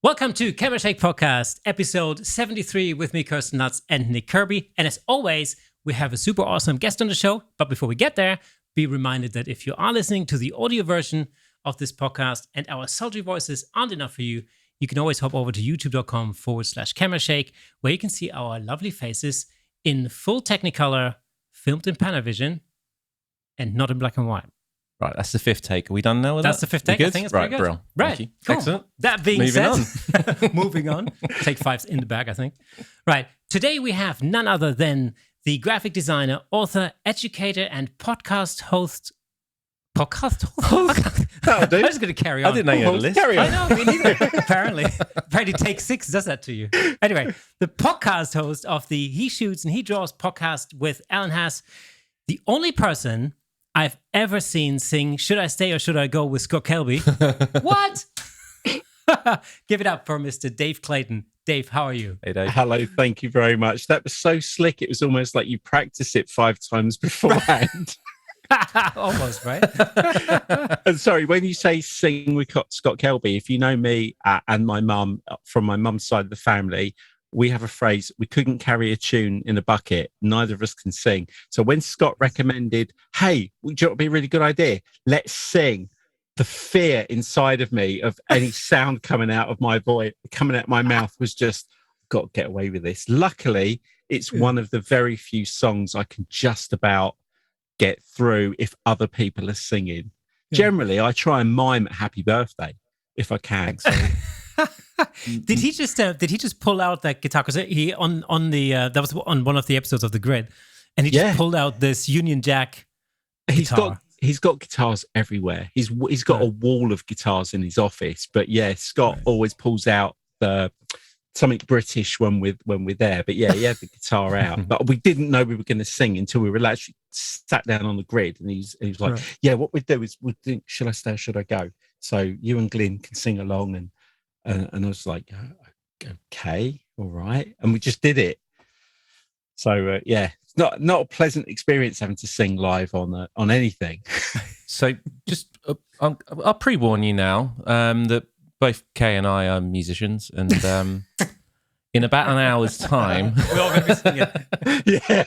Welcome to Camera Shake Podcast, episode 73 with me, Kersten and Nick Kirby. And as always, we have a super awesome guest on the show. But before we get there, be reminded that if you are listening to the audio version of this podcast and our sultry voices aren't enough for you, you can always hop over to youtube.com/Camera Shake, where you can see our lovely faces in full Technicolor, filmed in Panavision, and not in black and white. Right, that's the fifth take. Are we done now with That's the fifth take. I think it's pretty good. Bro. Right, Thank you. cool. Excellent. That being Moving said, moving on. Take five's in the bag, I think. Right, today we have none other than the graphic designer, author, educator, and podcast host. Podcast host? I'm just going to carry on. I didn't know you had a list. Carry on. I know, me neither. Apparently take six does that to you. Anyway, the podcast host of the He Shoots and He Draws podcast with Alan Haas, the only person I've ever seen sing Should I Stay or Should I Go with Scott Kelby. What? Give it up for Mr. Dave Clayton. Dave, how are you? Hey, Dave. Hello, thank you very much. That was so slick. It was almost like you practiced it 5 times beforehand. Almost, right? And sorry, when you say sing with Scott Kelby, if you know me and my mum, from my mum's side of the family, we have a phrase, we couldn't carry a tune in a bucket. Neither of us can sing. So when Scott recommended, hey, would you know what would be a really good idea? Let's sing. The fear inside of me of any sound coming out of my voice, coming out of my mouth was just, got to get away with this. Luckily, it's one of the very few songs I can just about get through if other people are singing. Generally, I try and mime Happy Birthday if I can. Did he just pull out that guitar? Because he on the that was on one of the episodes of The Grid, and he just pulled out this Union Jack guitar. He's got guitars everywhere. He's got a wall of guitars in his office. But yeah, Scott always pulls out the something British when we're there. But yeah, he had the guitar out. But we didn't know we were going to sing until we were actually sat down on the grid, and he was like, "Yeah, what we do is we think, should I stay or should I go?" So you and Glyn can sing along, and I was like, okay, all right. And we just did it. So, yeah, it's not a pleasant experience having to sing live on anything. So just, I'll pre-warn you now that both Kay and I are musicians. And in about an hour's time... We're all going to be singing. Yeah.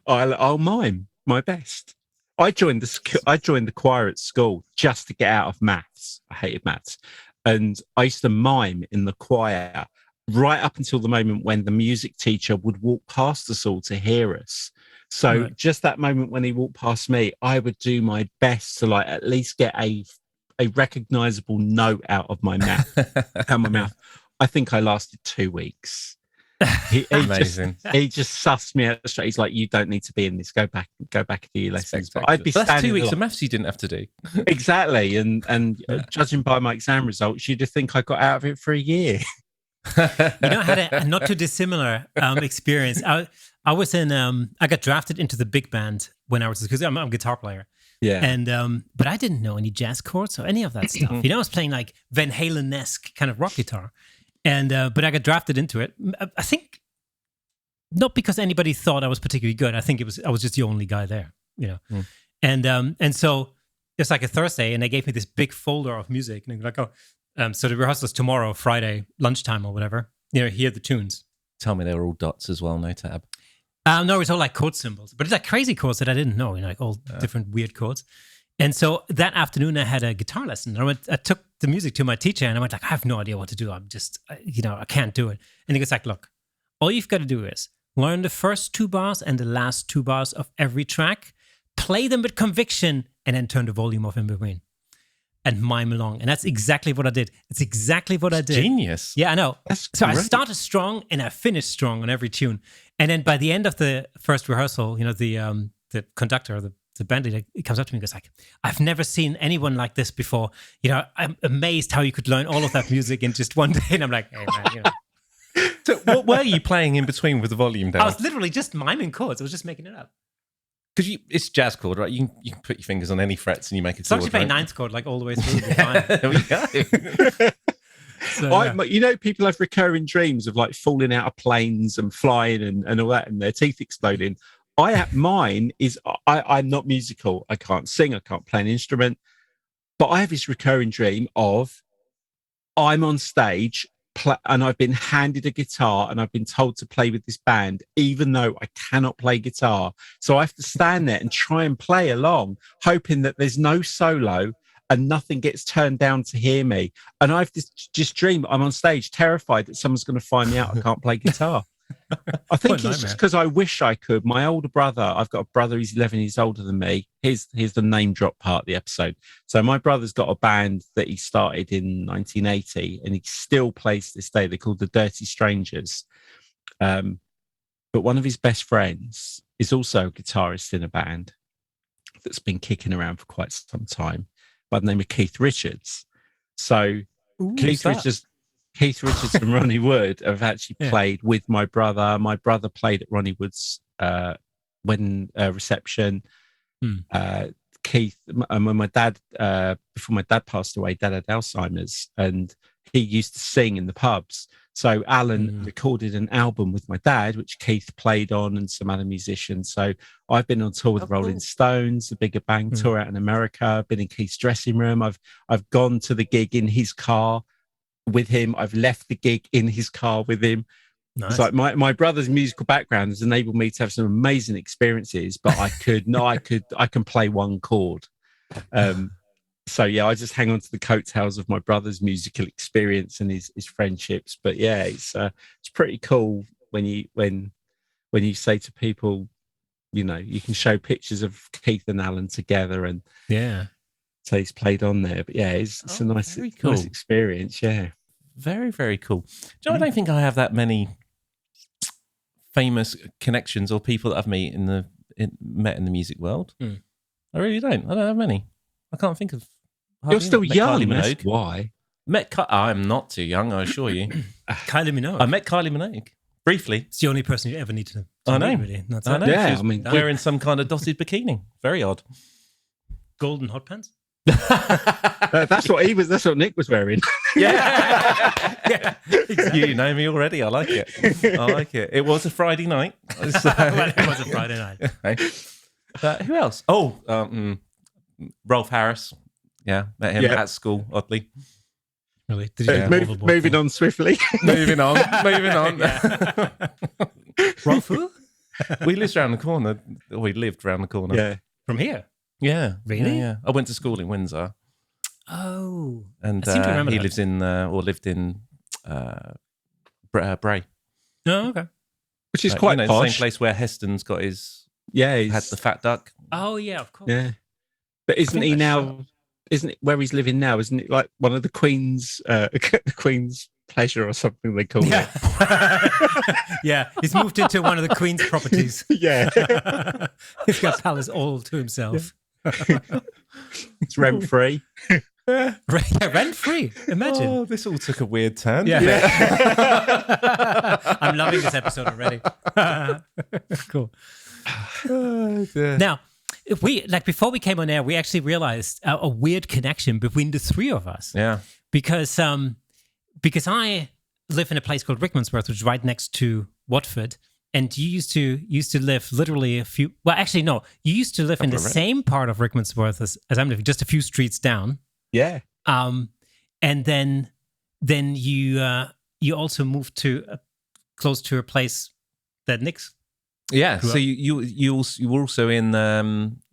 I'll mime my best. I joined the choir at school just to get out of maths. I hated maths. And I used to mime in the choir right up until the moment when the music teacher would walk past us all to hear us. So just that moment when he walked past me, I would do my best to like at least get a recognizable note out of my mouth. I think I lasted 2 weeks. Amazing. He just sussed me out straight. He's like, "You don't need to be in this. Go back and do your lessons." But I'd be that's 2 weeks of maths you didn't have to do. Exactly, and judging by my exam results, you'd think I got out of it for a year. You know, I had a not too dissimilar experience. I was in. I got drafted into the big band when I was, because I'm a guitar player. Yeah, and but I didn't know any jazz chords or any of that stuff. You know, I was playing like Van Halen-esque kind of rock guitar. And but I got drafted into it. I think not because anybody thought I was particularly good. I think I was just the only guy there, you know. And so it's like a Thursday, and they gave me this big folder of music, and they're like, "Oh, so the rehearsal's tomorrow, Friday lunchtime or whatever. You know, hear the tunes." Tell me they were all dots as well, no tab. No, it's all like chord symbols, but it's like crazy chords that I didn't know. You know, like all different weird chords. And so that afternoon, I had a guitar lesson. I took the music to my teacher, and I went like, I have no idea what to do. I'm just, I can't do it. And he goes like, look, all you've got to do is learn the first 2 bars and the last 2 bars of every track, play them with conviction, and then turn the volume off in between and mime along. And that's exactly what I did. It's exactly what I did. Genius. Yeah, I know. That's so great. I started strong and I finished strong on every tune. And then by the end of the first rehearsal, you know, the conductor, the band leader, he comes up to me and goes like, "I've never seen anyone like this before. You know, I'm amazed how you could learn all of that music in just one day." And I'm like, "Hey man, you know." So what were you playing in between with the volume down? I was literally just miming chords. I was just making it up. Because it's jazz chord, right? You can put your fingers on any frets and you make it. As long as you play ninth chord like all the way through, it'll be fine. There we go. So, you know, people have recurring dreams of like falling out of planes and flying and all that, and their teeth exploding. Mine is I'm not musical. I can't sing. I can't play an instrument. But I have this recurring dream of I'm on stage and I've been handed a guitar and I've been told to play with this band, even though I cannot play guitar. So I have to stand there and try and play along, hoping that there's no solo and nothing gets turned down to hear me. And I've just dream I'm on stage, terrified that someone's going to find me out I can't play guitar. I think it's just because I wish I could. My older brother, I've got a brother, he's 11 years older than me. Here's the name drop part of the episode. So my brother's got a band that he started in 1980 and he still plays to this day. They're called the Dirty Strangers. But one of his best friends is also a guitarist in a band that's been kicking around for quite some time by the name of Keith Richards. So Keith Richards and Ronnie Wood have actually played with my brother. My brother played at Ronnie Wood's reception. Keith, and when my dad, before my dad passed away, Dad had Alzheimer's, and he used to sing in the pubs. So Alan recorded an album with my dad, which Keith played on, and some other musicians. So I've been on tour with the Rolling Stones, the Bigger Bang tour out in America. I've been in Keith's dressing room. I've gone to the gig in his car with him. I've left the gig in his car with him. Nice. It's like my brother's musical background has enabled me to have some amazing experiences, but I can play one chord. So yeah, I just hang on to the coattails of my brother's musical experience and his friendships. But yeah, it's pretty cool when you say to people, you know, you can show pictures of Keith and Alan together, and so he's played on there. But yeah, it's a nice experience. Yeah, very, very cool. Do you know, I don't think I have that many famous connections or people that I've met in the music world. I really don't. I don't have many. I can't think of. You're still young. That's why. I'm not too young, I assure you. Kylie Minogue. I met Kylie Minogue briefly. It's the only person you ever need to I know. meet, really. That's I know. Yeah, she was wearing some kind of dotted bikini. Very odd. Golden hot pants. That's what Nick was wearing. Yeah. You know me already. I like it. It was a Friday night. It was a Friday night. Who else? Rolf Harris. Yeah, met him at school, oddly. Really? Did you moving on swiftly. moving on. Rolf who? We lived around the corner. We lived around the corner. Yeah. From here? Yeah. Really? Yeah. I went to school in Windsor. Oh. And I seem to remember he that. lives in, or lived in Bray. Oh, okay. Which is quite the posh. same place where Heston's got his... Yeah. Had the fat duck. Oh, yeah, of course. Yeah. But isn't it where he's living now? Isn't it like one of the Queen's pleasure or something they call it? Yeah, he's moved into one of the Queen's properties. Yeah. He's got palace all to himself. It's rent free. Rent free. Imagine. Oh, this all took a weird turn. Yeah. I'm loving this episode already. Cool. Now, before we came on air, we actually realized a weird connection between the three of us. Yeah. Because I live in a place called Rickmansworth, which is right next to Watford, and you used to live literally you used to live in the same part of Rickmansworth as I'm living, just a few streets down. Yeah. And then you also moved to close to a place that Nick's. Yeah. So you were also in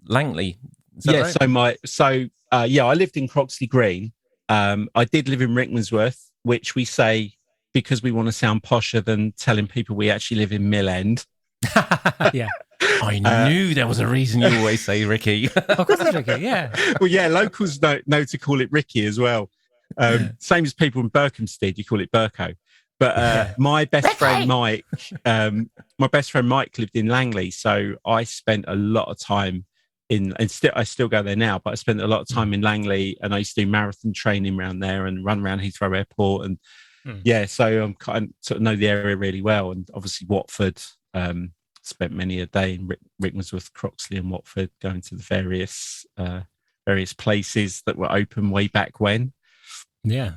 Langley. Is that right? I lived in Croxley Green. I did live in Rickmansworth, which we say because we want to sound posher than telling people we actually live in Mill End. Yeah. I knew there was a reason you always say Ricky. Of course it's Ricky, yeah. Well, yeah, locals know to call it Ricky as well. Same as people in Berkhamsted, you call it Burko. But my best friend Mike lived in Langley, so I spent a lot of time I still go there now, but I spent a lot of time in Langley, and I used to do marathon training around there and run around Heathrow Airport, and so I'm kind of sort of know the area really well. And obviously Watford, spent many a day in Rickmansworth, Croxley, and Watford, going to the various places that were open way back when. Yeah,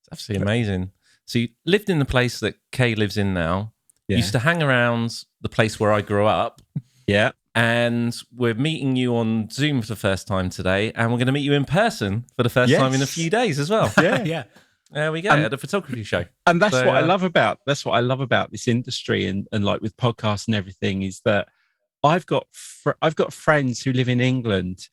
it's absolutely amazing. So you lived in the place that Kay lives in now. Yeah. You used to hang around the place where I grew up. Yeah. And we're meeting you on Zoom for the first time today, and we're going to meet you in person for the first time in a few days as well. Yeah. There we go, at a photography show. And that's what I love about this industry and like with podcasts and everything is that I've got friends who live in England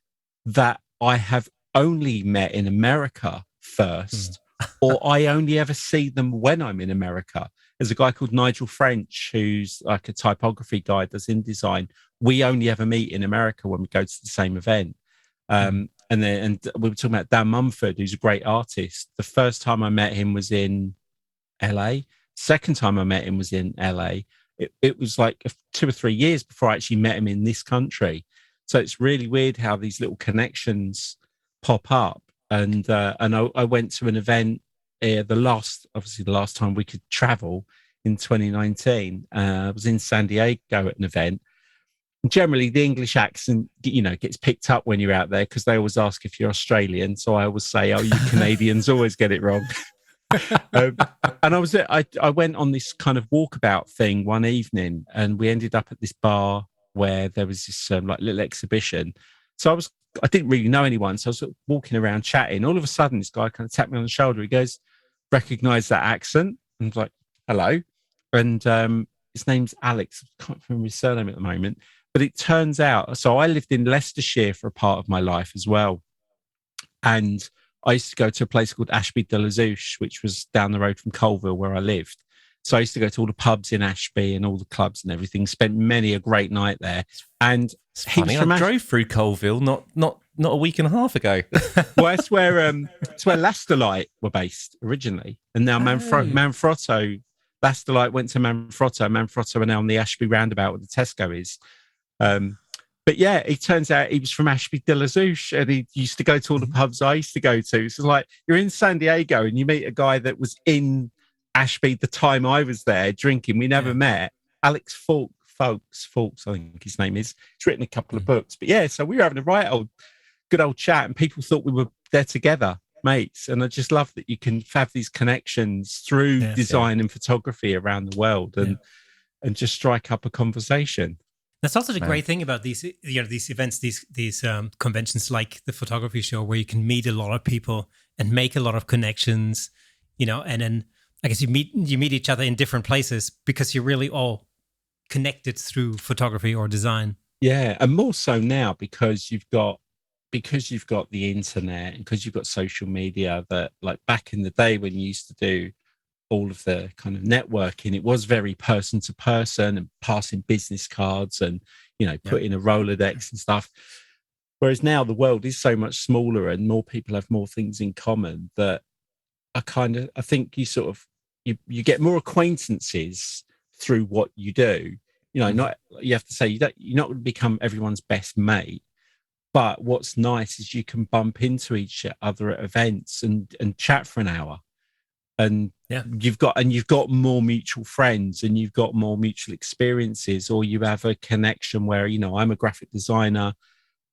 that I have only met in America first, or I only ever see them when I'm in America. There's a guy called Nigel French who's like a typography guy, does InDesign. We only ever meet in America when we go to the same event. And we were talking about Dan Mumford, who's a great artist. The first time I met him was in LA. Second time I met him was in LA. It was like 2 or 3 years before I actually met him in this country. So it's really weird how these little connections pop up. And I went to an event the last time we could travel in 2019. I was in San Diego at an event. Generally, the English accent, gets picked up when you're out there because they always ask if you're Australian. So I always say, "Oh, you Canadians always get it wrong." And I went on this kind of walkabout thing one evening, and we ended up at this bar where there was this like little exhibition. So I didn't really know anyone, so I was sort of walking around chatting. All of a sudden, this guy kind of tapped me on the shoulder. He goes, "Recognize that accent?" And I was like, "Hello," and his name's Alex. I can't remember his surname at the moment. But it turns out, so I lived in Leicestershire for a part of my life as well. And I used to go to a place called Ashby de la Zouch, which was down the road from Colville where I lived. So I used to go to all the pubs in Ashby and all the clubs and everything, spent many a great night there. And it's funny, I drove through Colville not a week and a half ago. Well, it's where Leicester Light were based originally. And now Manfrotto, Leicester Light went to Manfrotto. Manfrotto are now on the Ashby roundabout where the Tesco is. But yeah, it turns out he was from Ashby de la Zouch, and he used to go to all the pubs I used to go to. So like, you're in San Diego and you meet a guy that was in Ashby the time I was there drinking. We never met. Alex Fawkes, I think his name is. He's written a couple of books. But yeah, so we were having a good old chat, and people thought we were there together, mates. And I just love that you can have these connections through design and photography around the world, and just strike up a conversation. That's also the great thing about these events, these conventions like the photography show, where you can meet a lot of people and make a lot of connections, and then I guess you meet each other in different places because you're really all connected through photography or design. Yeah, and more so now because you've got the internet and because you've got social media. That, like, back in the day when you used to do all of the kind of networking, it was very person to person and passing business cards and, putting a Rolodex and stuff. Whereas now the world is so much smaller and more people have more things in common that I think you get more acquaintances through what you do. Not, you have to say you're not going to become everyone's best mate, but what's nice is you can bump into each other at events and chat for an hour. And you've got more mutual friends and you've got more mutual experiences, or you have a connection where, I'm a graphic designer,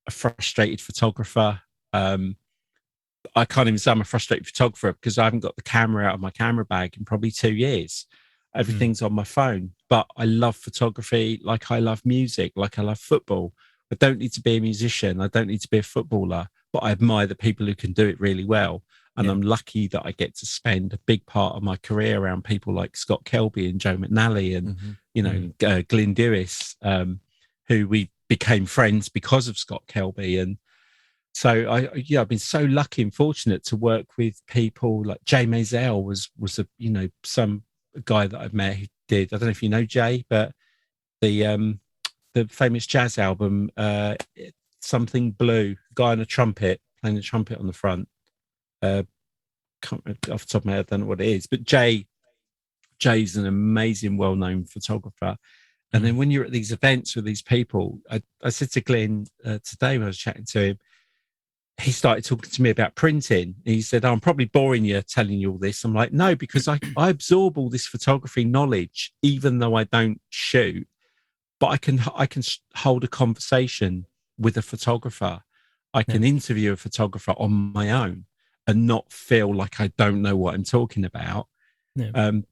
a frustrated photographer. I can't even say I'm a frustrated photographer because I haven't got the camera out of my camera bag in probably 2 years. Everything's on my phone, but I love photography like I love music, like I love football. I don't need to be a musician. I don't need to be a footballer, but I admire the people who can do it really well. And I'm lucky that I get to spend a big part of my career around people like Scott Kelby and Joe McNally and, Glyn Dewis, who we became friends because of Scott Kelby. And so I've been so lucky and fortunate to work with people like Jay Maisel was some guy that I've met who did, I don't know if you know Jay, but the famous jazz album, Something Blue, guy on a trumpet, playing the trumpet on the front. Can't remember off the top of my head, I don't know what it is, but Jay's an amazing, well-known photographer. And then when you're at these events with these people, I said to Glenn today when I was chatting to him, he started talking to me about printing. He said, I'm probably boring you telling you all this. I'm like, no, because I absorb all this photography knowledge, even though I don't shoot, but I can hold a conversation with a photographer. I can interview a photographer on my own and not feel like I don't know what I'm talking about. And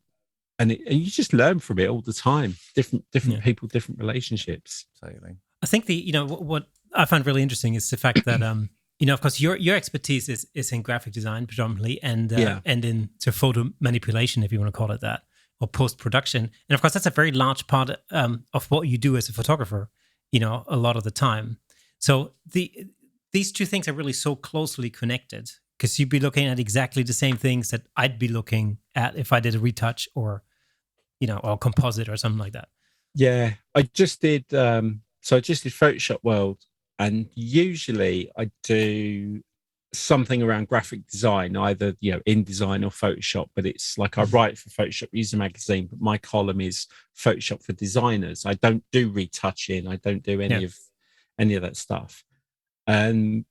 you just learn from it all the time. Different people, different relationships. Totally. I think what I find really interesting is the fact that of course your expertise is in graphic design predominantly, and in photo manipulation, if you want to call it that, or post production, and of course that's a very large part of what you do as a photographer. A lot of the time. So these two things are really so closely connected, because you'd be looking at exactly the same things that I'd be looking at if I did a retouch or composite or something like that. Yeah, I just did. So I just did Photoshop World, and usually I do something around graphic design, either InDesign or Photoshop. But it's like I write for Photoshop User Magazine, but my column is Photoshop for designers. I don't do retouching. I don't do any of that stuff. And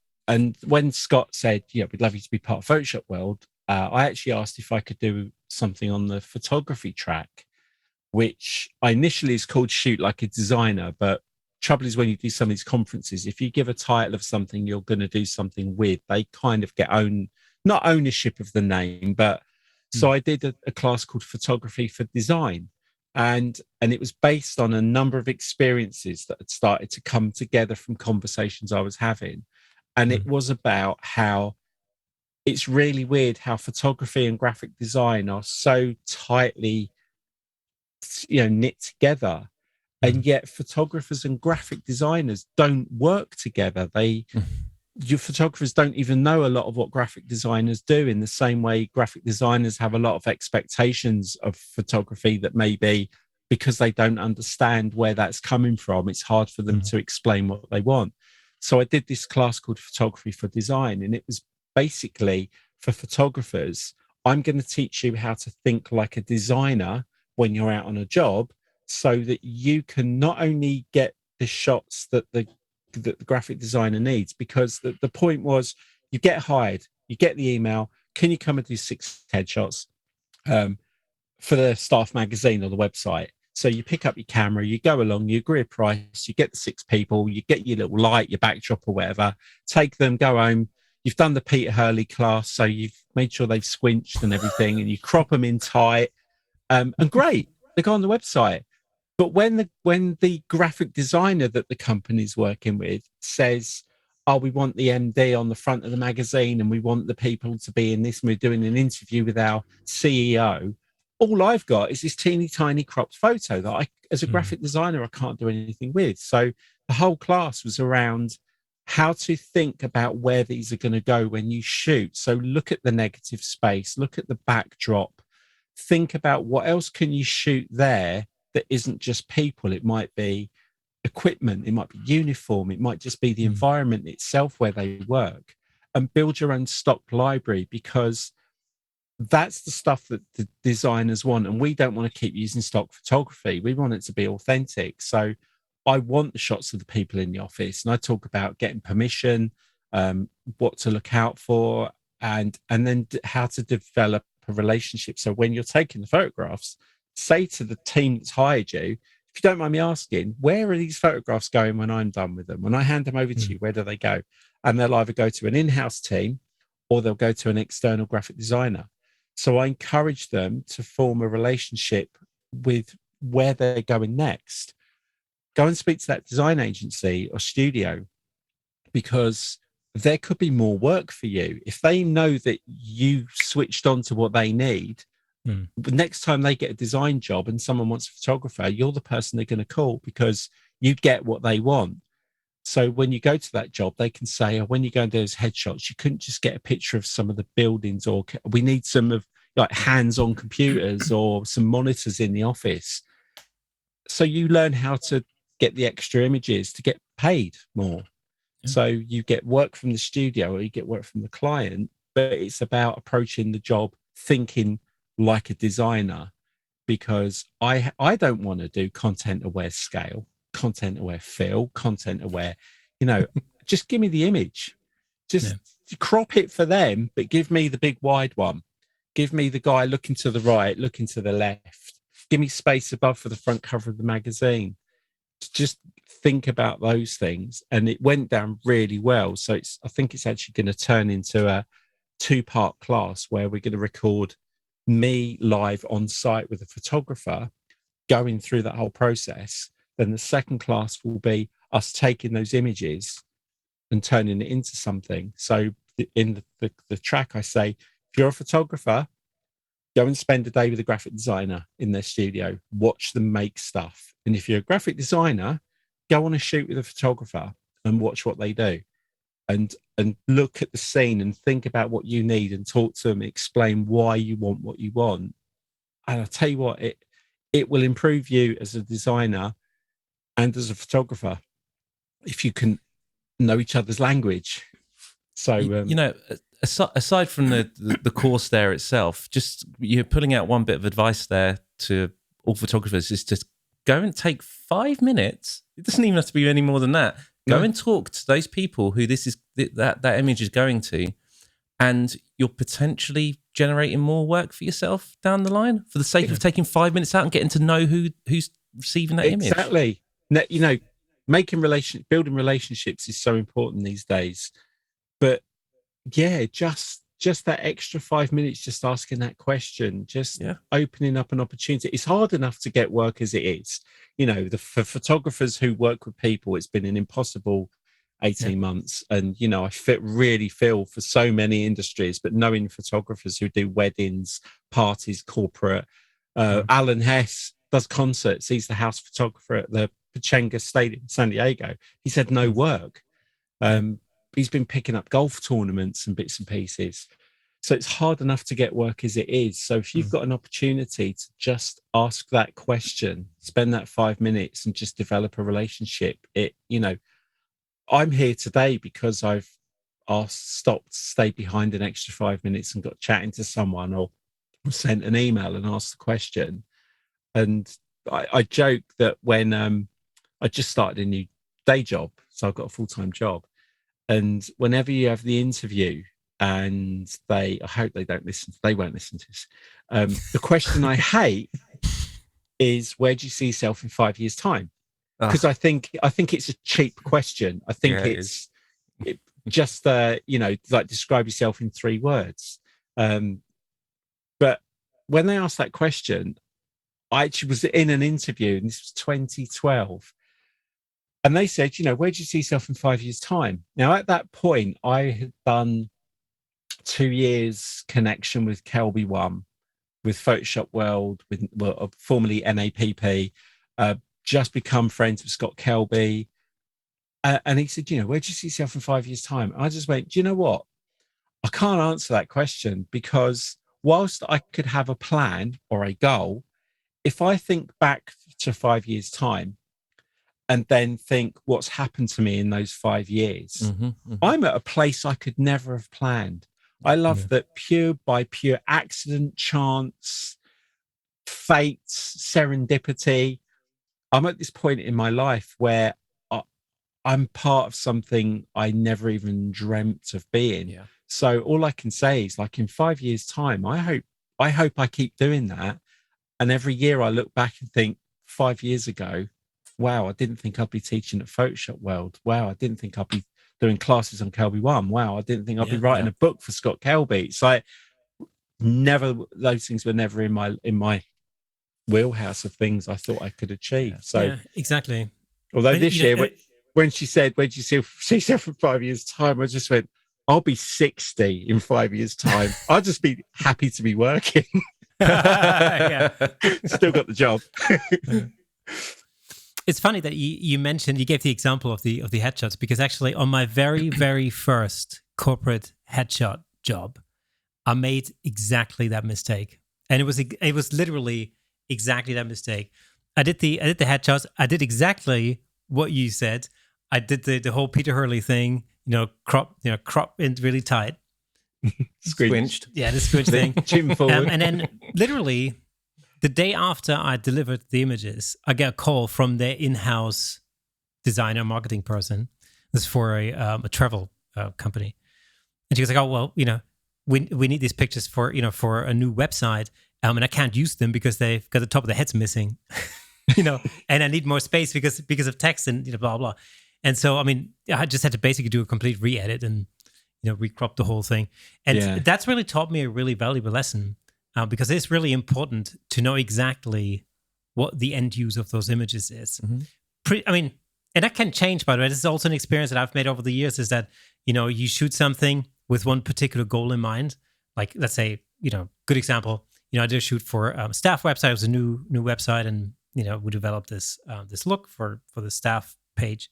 when Scott said, we'd love you to be part of Photoshop World, I actually asked if I could do something on the photography track, which I initially is called Shoot Like a Designer. But trouble is, when you do some of these conferences, if you give a title of something you're going to do something with, they kind of get not ownership of the name. But so I did a class called Photography for Design. And it was based on a number of experiences that had started to come together from conversations I was having. And it was about how it's really weird how photography and graphic design are so tightly knit together, and yet photographers and graphic designers don't work together. Your photographers don't even know a lot of what graphic designers do, in the same way graphic designers have a lot of expectations of photography that maybe, because they don't understand where that's coming from, it's hard for them to explain what they want. So I did this class called Photography for Design, and it was basically for photographers. I'm going to teach you how to think like a designer when you're out on a job, so that you can not only get the shots that the graphic designer needs, because the point was, you get hired, you get the email, can you come and do 6 headshots for the staff magazine or the website? So you pick up your camera, you go along, you agree a price, you get the 6 people, you get your little light, your backdrop or whatever, take them, go home. You've done the Peter Hurley class, so you've made sure they've squinched and everything, and you crop them in tight, and great, they go on the website. But when the graphic designer that the company's working with says, oh, we want the MD on the front of the magazine, and we want the people to be in this, and we're doing an interview with our CEO, all I've got is this teeny tiny cropped photo that I, as a graphic designer, I can't do anything with. So the whole class was around how to think about where these are going to go when you shoot. So look at the negative space, look at the backdrop, think about what else can you shoot there that isn't just people. It might be equipment, it might be uniform, it might just be the environment itself where they work, and build your own stock library, because that's the stuff that the designers want. And we don't want to keep using stock photography. We want it to be authentic. So I want the shots of the people in the office, and I talk about getting permission, what to look out for, and then how to develop a relationship. So when you're taking the photographs, say to the team that's hired you, if you don't mind me asking, where are these photographs going when I'm done with them? When I hand them over to you, where do they go? And they'll either go to an in-house team, or they'll go to an external graphic designer. So I encourage them to form a relationship with where they're going next. Go and speak to that design agency or studio, because there could be more work for you. If they know that you switched on to what they need, the next time they get a design job and someone wants a photographer, you're the person they're going to call, because you get what they want. So when you go to that job, they can say, oh, when you go and do those headshots, you couldn't just get a picture of some of the buildings, or we need some of like hands-on computers or some monitors in the office. So you learn how to get the extra images to get paid more. So you get work from the studio, or you get work from the client, but it's about approaching the job thinking like a designer, because I don't want to do content aware scale, content aware fill, content aware, just give me the image, just crop it for them, but give me the big wide one. Give me the guy looking to the right, looking to the left. Give me space above for the front cover of the magazine. Just think about those things. And it went down really well. So I think it's actually going to turn into a 2-part class where we're going to record me live on site with a photographer going through that whole process. Then the second class will be us taking those images and turning it into something. So in the track, I say, if you're a photographer, go and spend a day with a graphic designer in their studio, watch them make stuff. And if you're a graphic designer, go on a shoot with a photographer and watch what they do, and look at the scene and think about what you need and talk to them, explain why you want what you want. And I'll tell you what, it will improve you as a designer and as a photographer if you can know each other's language. So aside from the course there itself, just you're putting out one bit of advice there to all photographers is to go and take 5 minutes. It doesn't even have to be any more than that. Go and talk to those people who that image is going to, and you're potentially generating more work for yourself down the line for the sake of taking 5 minutes out and getting to know who's receiving that image. Exactly. Building relationships is so important these days. But yeah, just that extra 5 minutes, just asking that question, just opening up an opportunity. It's hard enough to get work as it is. For photographers who work with people, it's been an impossible 18 months. And, I really feel for so many industries, but knowing photographers who do weddings, parties, corporate, Alan Hess does concerts. He's the house photographer at the Pechanga Stadium in San Diego. He's had no work. He's been picking up golf tournaments and bits and pieces. So it's hard enough to get work as it is. So if you've got an opportunity to just ask that question, spend that 5 minutes and just develop a relationship, I'm here today because I've stopped, stayed behind an extra 5 minutes and got chatting to someone, or sent an email and asked the question. And I joke that when I just started a new day job, so I've got a full-time job. And whenever you have the interview, and I hope they won't listen to this. The question I hate is, where do you see yourself in 5 years' time? Because I think it's a cheap question. I think just like describe yourself in 3 words. But when they asked that question, I actually was in an interview, and this was 2012. And they said, where do you see yourself in 5 years' time? Now, at that point, I had done 2 years connection with Kelby One, with Photoshop World, formerly NAPP, just become friends with Scott Kelby. And he said, where do you see yourself in 5 years' time? And I just went, do you know what? I can't answer that question, because whilst I could have a plan or a goal, if I think back to 5 years' time, and then think what's happened to me in those 5 years, I'm at a place I could never have planned. I love that by pure accident, chance, fate, serendipity, I'm at this point in my life where I'm part of something I never even dreamt of being. Yeah. So all I can say is, like, in 5 years' time, I hope I keep doing that. And every year I look back and think, 5 years ago, wow, I didn't think I'd be teaching at Photoshop World. Wow, I didn't think I'd be doing classes on Kelby One. Wow, I didn't think I'd be writing a book for Scott Kelby. It's like, those things were never in my wheelhouse of things I thought I could achieve. So exactly. Although this year, when she said, where do you see yourself in 5 years' time, I just went, I'll be 60 in 5 years' time. I'll just be happy to be working. Still got the job. It's funny that you mentioned, you gave the example of the headshots, because actually on my very, very first corporate headshot job, I made exactly that mistake. And it was literally exactly that mistake. I did the headshots. I did exactly what you said. I did the whole Peter Hurley thing, crop in really tight. Squinched. Yeah, the squinch thing. Chin forward. And then literally the day after I delivered the images, I get a call from their in-house designer, marketing person. This is for a travel company. And she was like, oh, well, we need these pictures for a new website. And I can't use them because they've got the top of the heads missing, and I need more space because of text and blah, blah. And so, I just had to basically do a complete re-edit and, recrop the whole thing. And that's really taught me a really valuable lesson, because it's really important to know exactly what the end use of those images is. Mm-hmm. And that can change, by the way. This is also an experience that I've made over the years, is that, you shoot something with one particular goal in mind. Like, let's say, good example, I did a shoot for a staff website. It was a new website, and, we developed this look for the staff page.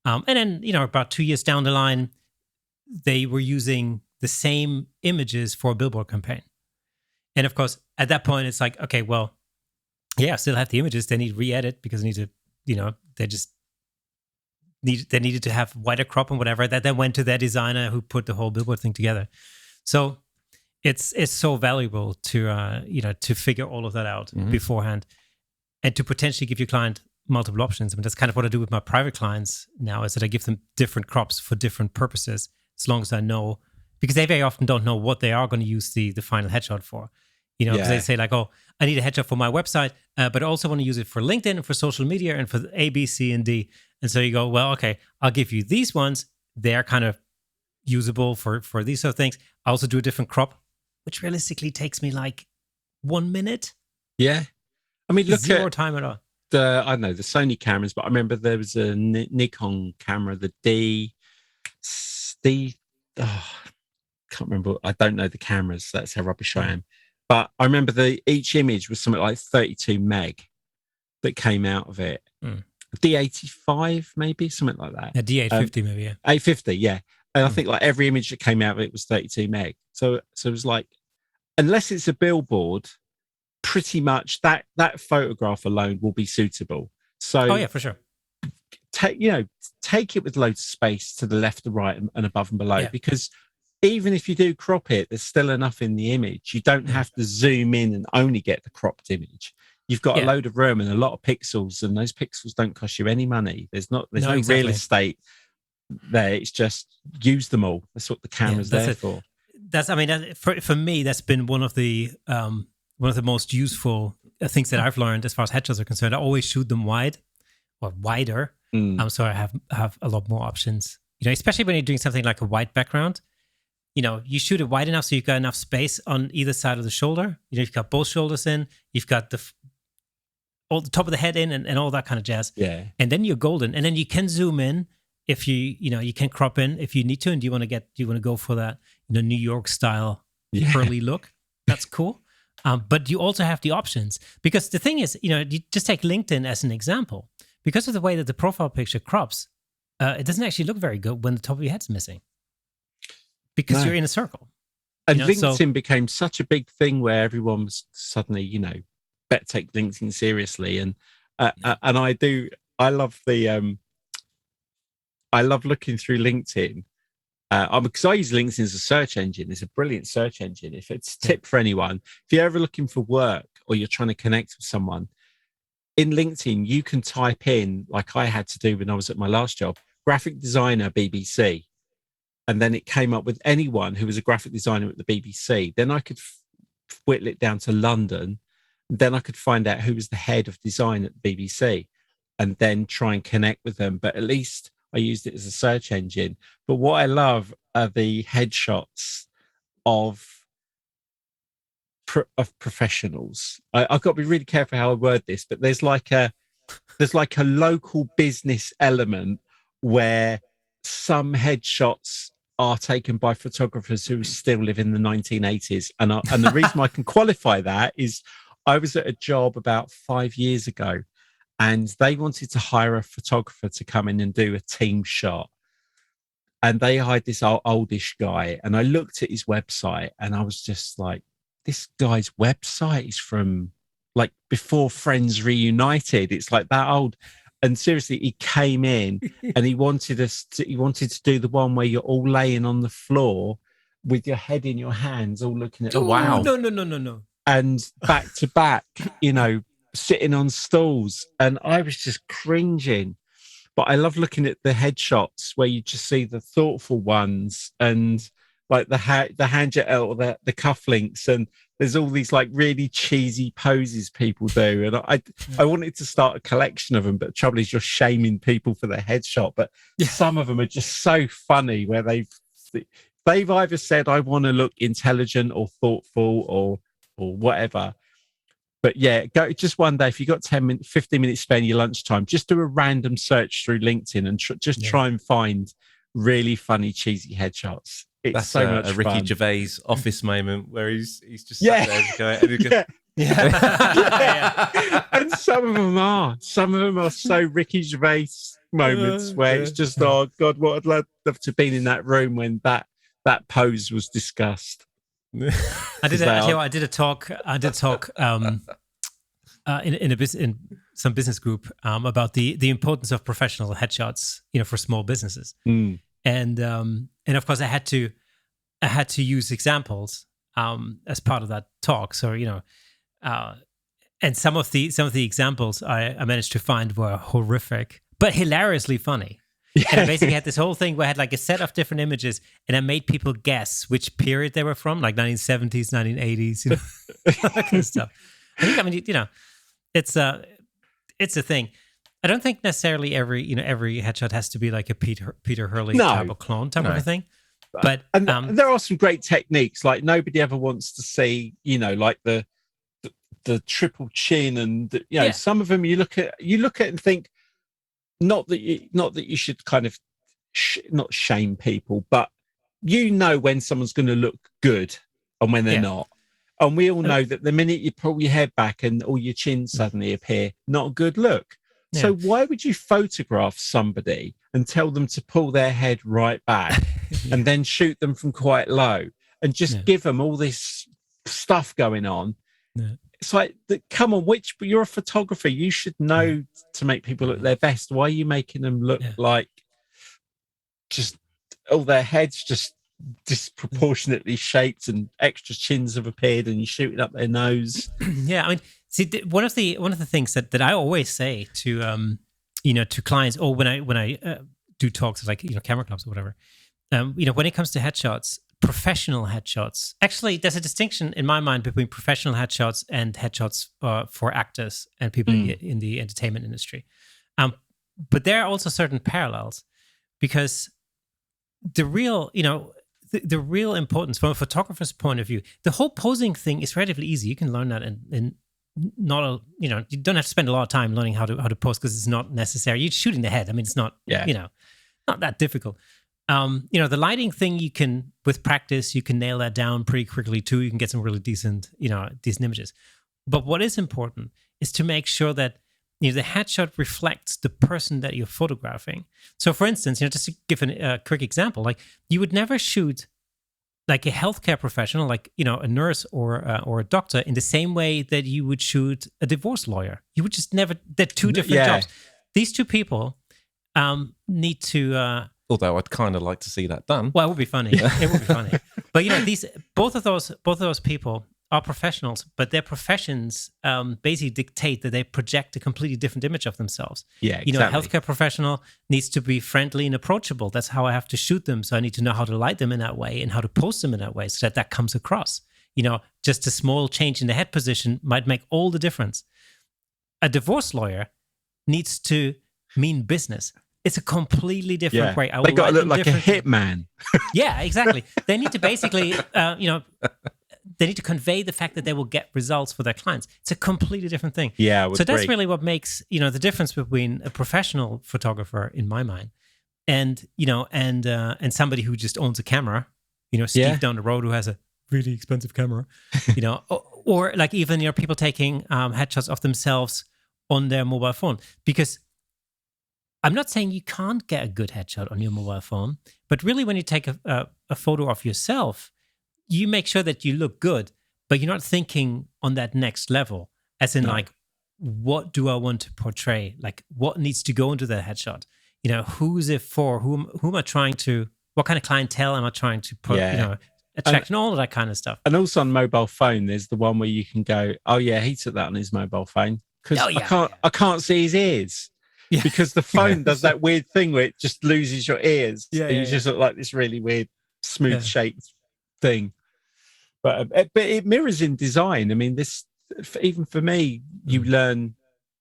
And then, about 2 years down the line, they were using the same images for a billboard campaign. And of course, at that point, it's like, okay, well, yeah, I still have the images. They need re-edit because they need to, they needed to have wider crop and whatever. That then went to their designer who put the whole billboard thing together. So it's so valuable to to figure all of that out beforehand, and to potentially give your client multiple options. I mean, that's kind of what I do with my private clients now, is that I give them different crops for different purposes, as long as I know, because they very often don't know what they are going to use the final headshot for. Because they say like, oh, I need a headshot for my website, but I also want to use it for LinkedIn and for social media and for A, B, C, and D. And so you go, well, okay, I'll give you these ones. They're kind of usable for these sort of things. I also do a different crop, which realistically takes me like 1 minute. Yeah. I mean, look zero at time at all. I don't know, the Sony cameras, but I remember there was a Nikon camera, the can't remember. I don't know the cameras. That's how rubbish I am. But I remember each image was something like 32 meg that came out of it. D85 maybe, something like that. A D850 maybe, yeah. 850, yeah. And I think like every image that came out of it was 32 meg. So it was like, unless it's a billboard, pretty much that photograph alone will be suitable. So oh yeah, for sure. Take it with loads of space to the left, the right, and above and below, because even if you do crop it, there's still enough in the image. You don't have to zoom in and only get the cropped image. You've got a load of room and a lot of pixels, and those pixels don't cost you any money. There's no exactly. Real estate there. It's just use them all. That's what the camera's there for. For me, that's been one of the most useful things that I've learned as far as headshots are concerned. I always shoot them wide or wider, so I have a lot more options. Especially when you're doing something like a white background. You shoot it wide enough so you've got enough space on either side of the shoulder. You've got both shoulders in. You've got all the top of the head in, and all that kind of jazz. Yeah. And then you're golden. And then you can zoom in if you can crop in if you need to. And do you want to go for that New York style curly look? That's cool. But you also have the options, because the thing is, you just take LinkedIn as an example. Because of the way that the profile picture crops, it doesn't actually look very good when the top of your head's missing. Because you're in a circle. And LinkedIn became such a big thing where everyone was suddenly, better take LinkedIn seriously. And I love looking through LinkedIn. Because I use LinkedIn as a search engine. It's a brilliant search engine. If it's a tip for anyone, if you're ever looking for work or you're trying to connect with someone, in LinkedIn, you can type in, like I had to do when I was at my last job, graphic designer, BBC. And then it came up with anyone who was a graphic designer at the BBC. Then I could whittle it down to London. Then I could find out who was the head of design at the BBC and then try and connect with them. But at least I used it as a search engine. But what I love are the headshots of professionals. I've got to be really careful how I word this, but there's like a local business element where some headshots are taken by photographers who still live in the 1980s. And the reason I can qualify that is I was at a job about 5 years ago, and they wanted to hire a photographer to come in and do a team shot. And they hired this oldish guy. And I looked at his website and I was just like, this guy's website is from like before Friends Reunited. It's like that old. And seriously, he came in and he wanted to do the one where you're all laying on the floor with your head in your hands, all looking at wow. No. And back to back, sitting on stools. And I was just cringing. But I love looking at the headshots where you just see the thoughtful ones and like the hand jet or the cufflinks, and there's all these like really cheesy poses people do. And I wanted to start a collection of them, but the trouble is you're shaming people for their headshot. But some of them are just so funny where they've either said, I want to look intelligent or thoughtful or whatever. But yeah, go just one day if you got 10 minutes, 15 minutes spare in your lunchtime, just do a random search through LinkedIn and try and find really funny, cheesy headshots. It's That's so much a Ricky fun. Gervais office moment where he's just Yeah. sat there and going, Yeah. And some of them are so Ricky Gervais moments where it's just, oh God, what I'd love to have been in that room when that pose was discussed. I did a talk in some business group about the importance of professional headshots, for small businesses. And of course I had to use examples as part of that talk. So and some of the examples I managed to find were horrific but hilariously funny. Yeah. And I basically had this whole thing where I had like a set of different images, and I made people guess which period they were from, like 1970s, 1980s, that kind of stuff. I think, it's a thing. I don't think necessarily every headshot has to be like a Peter Hurley type of clone type of a thing. But there are some great techniques. Like nobody ever wants to see, like the triple chin, and some of them you look at and think, not that you should kind of not shame people, but when someone's going to look good and when they're not. And we all know that the minute you pull your head back and all your chin suddenly appear, not a good look. Yeah. So why would you photograph somebody and tell them to pull their head right back and then shoot them from quite low and just give them all this stuff going on? Yeah. It's like, come on, you're a photographer. You should know to make people look their best. Why are you making them look like just all their heads just disproportionately shaped and extra chins have appeared and you're shooting up their nose? Yeah, I mean, see, one of the things that I always say to to clients, or when I do talks like camera clubs or whatever, when it comes to headshots, professional headshots. Actually, there's a distinction in my mind between professional headshots and headshots for actors and people in the entertainment industry. But there are also certain parallels, because the real, the real importance from a photographer's point of view, the whole posing thing is relatively easy. You can learn that in not you don't have to spend a lot of time learning how to pose, because it's not necessary. You're shooting the head. I mean, it's not not that difficult. The lighting thing, you can, with practice, you can nail that down pretty quickly too. You can get some really decent images. But what is important is to make sure that the headshot reflects the person that you're photographing. So, for instance, just to give a quick example, like you would never shoot like a healthcare professional, like a nurse or a doctor, in the same way that you would shoot a divorce lawyer. You would just never. They're two different jobs. These two people need to. Although I'd kind of like to see that done. Well, it would be funny. It would be funny. But both of those people are professionals, but their professions basically dictate that they project a completely different image of themselves. Yeah, exactly. A healthcare professional needs to be friendly and approachable. That's how I have to shoot them. So I need to know how to light them in that way and how to post them in that way so that comes across. Just a small change in the head position might make all the difference. A divorce lawyer needs to mean business. It's a completely different way. They got to look like a hitman. Yeah, exactly. They need to basically, they need to convey the fact that they will get results for their clients. It's a completely different thing. Yeah, so that's really what makes the difference between a professional photographer, in my mind, and and somebody who just owns a camera. Steve down the road who has a really expensive camera. or like even people taking headshots of themselves on their mobile phone, because. I'm not saying you can't get a good headshot on your mobile phone, but really when you take a photo of yourself, you make sure that you look good, but you're not thinking on that next level, as in like, what do I want to portray? Like, what needs to go into that headshot? Who's it for? Who am I trying to, what kind of clientele am I trying to put, attract, and all of that kind of stuff. And also on mobile phone, there's the one where you can go, oh yeah, he took that on his mobile phone. Because I can't see his ears. Yeah. Because the phone does that weird thing where it just loses your ears. Yeah, and you just look like this really weird, smooth shaped thing. But it mirrors in design. I mean, this, even for me, you learn.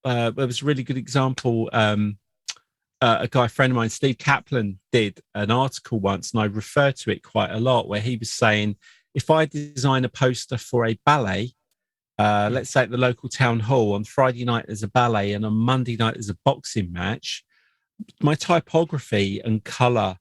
There was a really good example. A friend of mine, Steve Kaplan, did an article once, and I refer to it quite a lot, where he was saying, if I design a poster for a ballet, let's say at the local town hall, on Friday night there's a ballet and on Monday night there's a boxing match, my typography and color,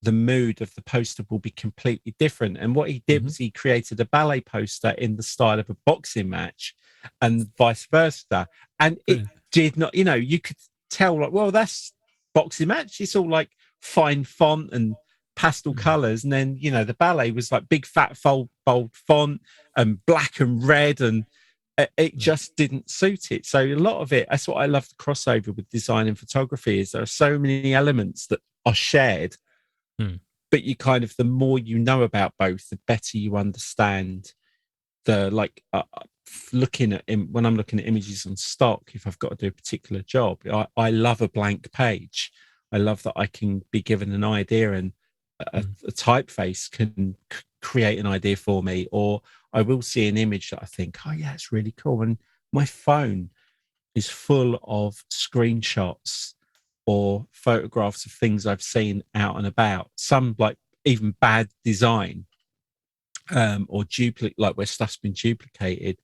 the mood of the poster will be completely different. And what he did was he created a ballet poster in the style of a boxing match and vice versa. And it did not, you could tell like, well, that's boxing match. It's all like fine font and pastel colors. And then, the ballet was like big, fat, bold font and black and red. And it just didn't suit it. So a lot of it, that's what I love the crossover with design and photography, is there are so many elements that are shared. But you kind of, the more you know about both, the better you understand the, like, looking at when I'm looking at images on stock, if I've got to do a particular job, I love a blank page. I love that I can be given an idea and a typeface can create an idea for me, or I will see an image that I think, oh yeah, it's really cool. And my phone is full of screenshots or photographs of things I've seen out and about, some like even bad design, or duplicate, like where stuff's been duplicated.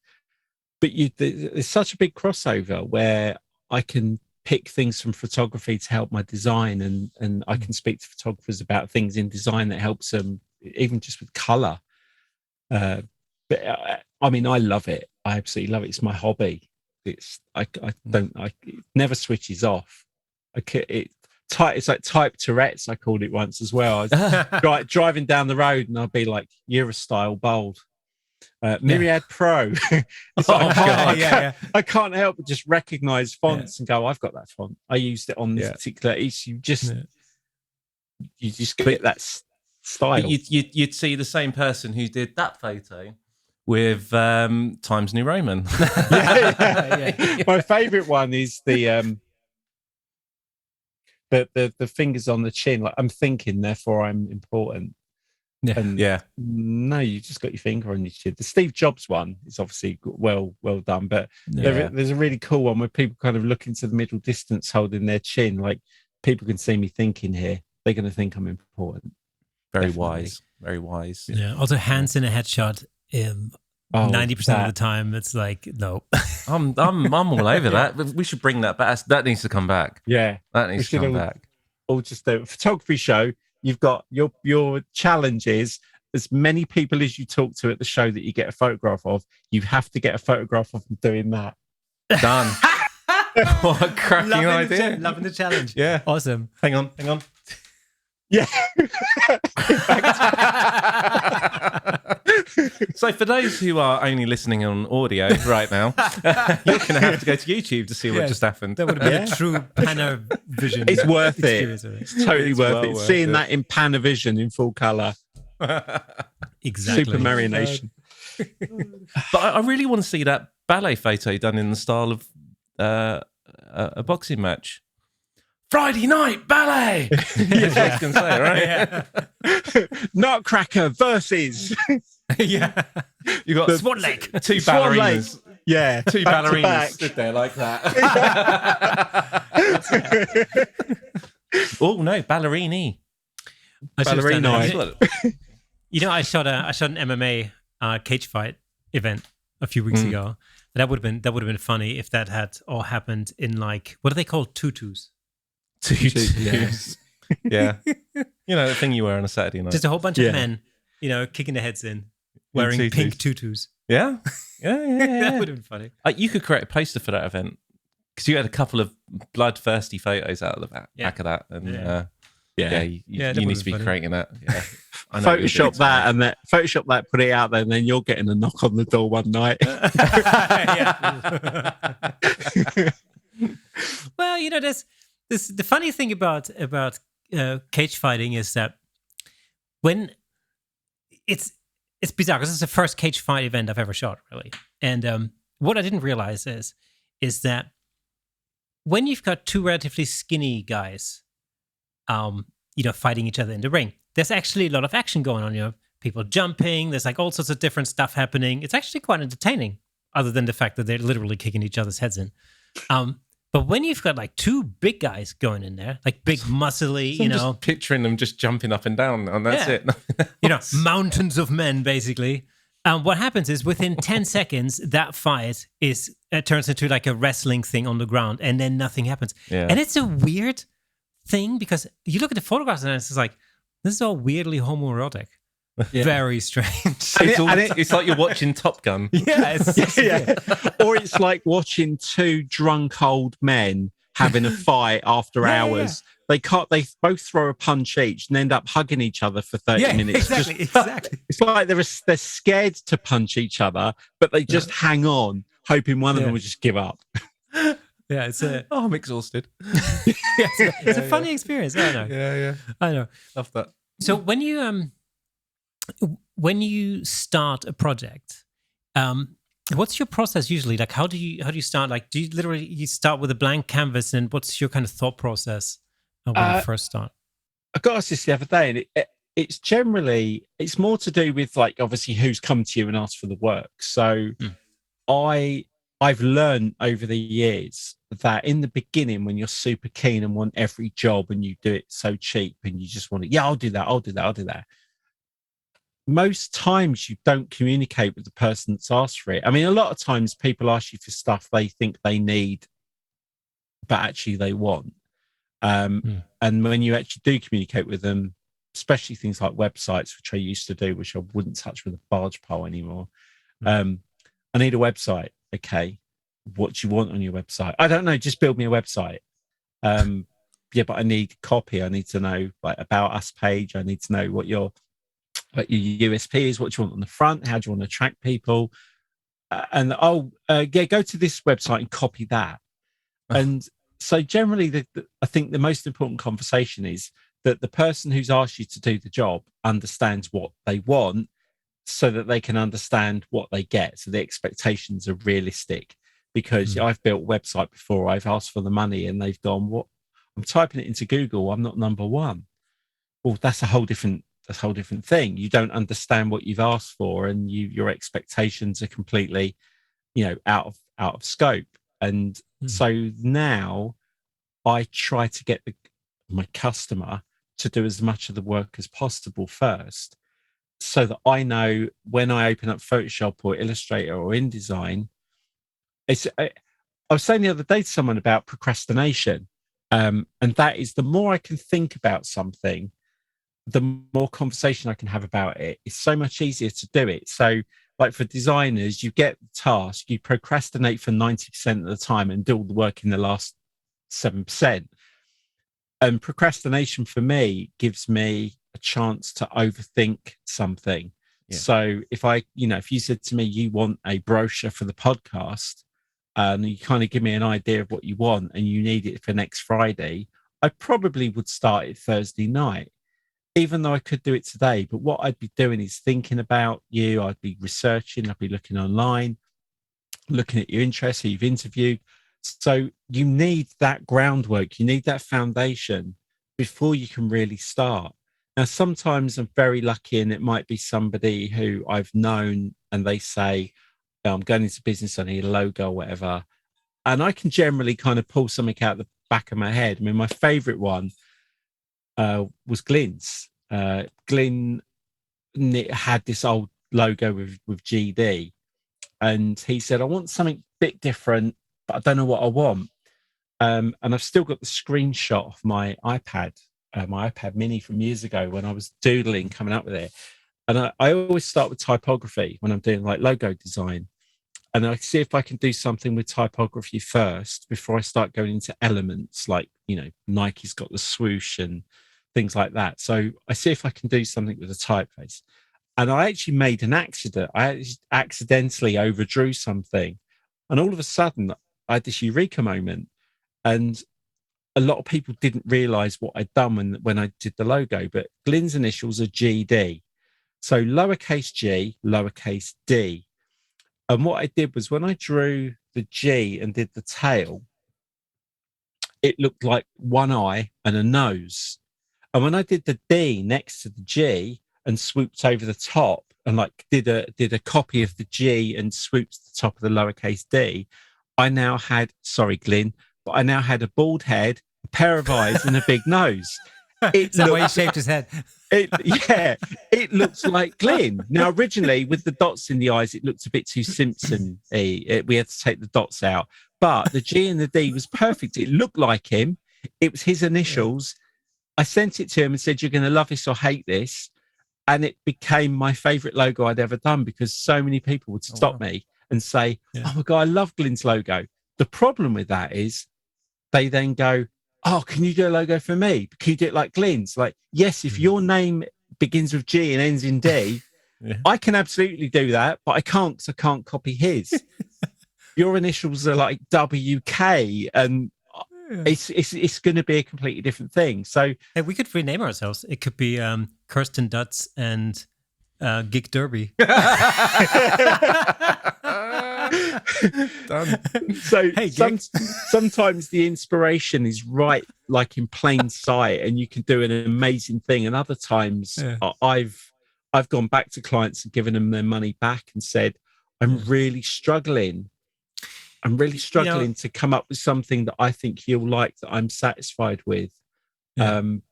But there's such a big crossover where I can pick things from photography to help my design, and I can speak to photographers about things in design that helps them, even just with color. But I mean, I love it. I absolutely love it. It's my hobby. It never switches off. It's like type Tourette's, I called it once as well. I was driving down the road and I'd be like, Eurostyle bold, Myriad Pro. It's like, I can't help but just recognize fonts and go, I've got that font. I used it on this particular issue. You just get that style. You'd see the same person who did that photo with Times New Roman. My favorite one is the fingers on the chin, like I'm thinking, therefore I'm important. No, you just got your finger on your chin. The Steve Jobs one is obviously well done, but there's a really cool one where people kind of look into the middle distance holding their chin, like people can see me thinking here, they're going to think I'm important. Very wise. Yeah. Also, hands in a headshot. 90% of the time, it's like no. I'm all over that. We should bring that back. That needs to come back. Yeah, that needs to come back. Or just a photography show. You've got your challenge is as many people as you talk to at the show that you get a photograph of. You have to get a photograph of them doing that. Done. What a cracking idea! Loving the challenge. Yeah, awesome. Hang on. Yeah. So for those who are only listening on audio right now, you're going to have to go to YouTube to see what just happened. That would have been a true Panavision. It's worth it. It's totally worth it. Seeing that in Panavision in full color. Exactly. Super Marionation. But I really want to see that ballet photo done in the style of a boxing match. Friday night ballet. That's what I was going to say, right? Nutcracker versus. Yeah. You got Swan Lake. Two ballerinas. Yeah. Two ballerinas stood there like that. Oh no, ballerini. Ballerina. I shot an MMA cage fight event a few weeks ago. That would have been funny if that had all happened in, like, what are they called? Tutus. Tutus. Yeah. The thing you wear on a Saturday night. Just a whole bunch of men, kicking their heads in, wearing pink tutus. Yeah. That would have been funny. You could create a poster for that event, because you had a couple of bloodthirsty photos out of the back of that. And you need to be creating that. Yeah. Photoshop that, put it out there, and then you're getting a knock on the door one night. Well, there's the funny thing about cage fighting is that when it's bizarre, because it's the first cage fight event I've ever shot, really. And what I didn't realize is that when you've got two relatively skinny guys, fighting each other in the ring, there's actually a lot of action going on. People jumping. There's like all sorts of different stuff happening. It's actually quite entertaining, other than the fact that they're literally kicking each other's heads in. But when you've got like two big guys going in there, like big muscly, so I'm just picturing them just jumping up and down, and that's it. Mountains of men, basically. what happens is within 10 seconds, that fight turns into like a wrestling thing on the ground, and then nothing happens. Yeah. And it's a weird thing because you look at the photographs and it's like, this is all weirdly homoerotic. Yeah. Very strange. It's like you're watching Top Gun. Yeah, Or it's like watching two drunk old men having a fight after hours. They both throw a punch each and end up hugging each other for 30 minutes. Exactly. It's like they're scared to punch each other, but they just hang on, hoping one of them will just give up. Yeah, it's I'm exhausted. it's a funny experience. I know. Yeah. I know. Love that. So when you start a project, what's your process usually? Like, how do you start? Like, do you literally start with a blank canvas, and what's your kind of thought process when you first start? I got asked this the other day, and it's more to do with like obviously who's come to you and asked for the work. So I've learned over the years that in the beginning, when you're super keen and want every job and you do it so cheap and you just want it, I'll do that. Most times you don't communicate with the person that's asked for it. I mean, a lot of times people ask you for stuff they think they need, but actually they want. And when you actually do communicate with them, especially things like websites, which I used to do, which I wouldn't touch with a barge pole anymore. I need a website. Okay. What do you want on your website? I don't know. Just build me a website. But I need copy. I need to know like about us page. I need to know what your USP is. What do you want on the front? How do you want to attract people? Go to this website and copy that. And so generally, I think the most important conversation is that the person who's asked you to do the job understands what they want so that they can understand what they get. So the expectations are realistic, because I've built a website before. I've asked for the money and they've gone, what? I'm typing it into Google. I'm not number one. Well, that's a whole different thing. You don't understand what you've asked for, and your expectations are completely, out of scope. And so now I try to get my customer to do as much of the work as possible first, so that I know when I open up Photoshop or Illustrator or InDesign. I was saying the other day to someone about procrastination, and that is, the more I can think about something, the more conversation I can have about it. It's so much easier to do it. So like for designers, you get the task, you procrastinate for 90% of the time and do all the work in the last 7%. And procrastination for me gives me a chance to overthink something. Yeah. So if you said to me, you want a brochure for the podcast, and you kind of give me an idea of what you want and you need it for next Friday, I probably would start it Thursday night, even though I could do it today. But what I'd be doing is thinking about you. I'd be researching, I'd be looking online, looking at your interests, who you've interviewed. So you need that groundwork, you need that foundation before you can really start. Now, sometimes I'm very lucky, and it might be somebody who I've known and they say, I'm going into business, I need a logo or whatever. And I can generally kind of pull something out the back of my head. I mean, my favorite one was Glyn's. Glyn had this old logo with GD, and he said, I want something a bit different, but I don't know what I want. And I've still got the screenshot of my iPad mini from years ago when I was doodling, coming up with it. And I always start with typography when I'm doing like logo design. And I see if I can do something with typography first before I start going into elements like, Nike's got the swoosh and things like that. So I see if I can do something with a typeface. And I actually made an accident. I accidentally overdrew something. And all of a sudden, I had this eureka moment. And a lot of people didn't realize what I'd done when I did the logo. But Glyn's initials are GD. So lowercase g, lowercase d. And what I did was, when I drew the G and did the tail, it looked like one eye and a nose. And when I did the D next to the G and swooped over the top and like did a copy of the G and swooped to the top of the lowercase d, I now had, sorry, Glyn, but I now had a bald head, a pair of eyes and a big nose. Is that why he shaved his head? It looks like Glyn. Now, originally with the dots in the eyes, it looked a bit too Simpson-y. We had to take the dots out, but the G and the D was perfect. It looked like him. It was his initials. I sent it to him and said, "You're going to love this or hate this." And it became my favorite logo I'd ever done because so many people would stop me and say, "Oh my God, I love Glyn's logo." The problem with that is they then go, "Oh, can you do a logo for me? Can you do it like Glyn's?" Like, yes, if your name begins with G and ends in D, I can absolutely do that, but I can't because I can't copy his. Your initials are like WK, and it's going to be a completely different thing. So hey, we could rename ourselves. It could be Kersten Dutz and Gig Derby. Done. So sometimes the inspiration is right, like in plain sight, and you can do an amazing thing. And other times, I've gone back to clients and given them their money back and said, "I'm really struggling. I'm really struggling to come up with something that I think you'll like, that I'm satisfied with." And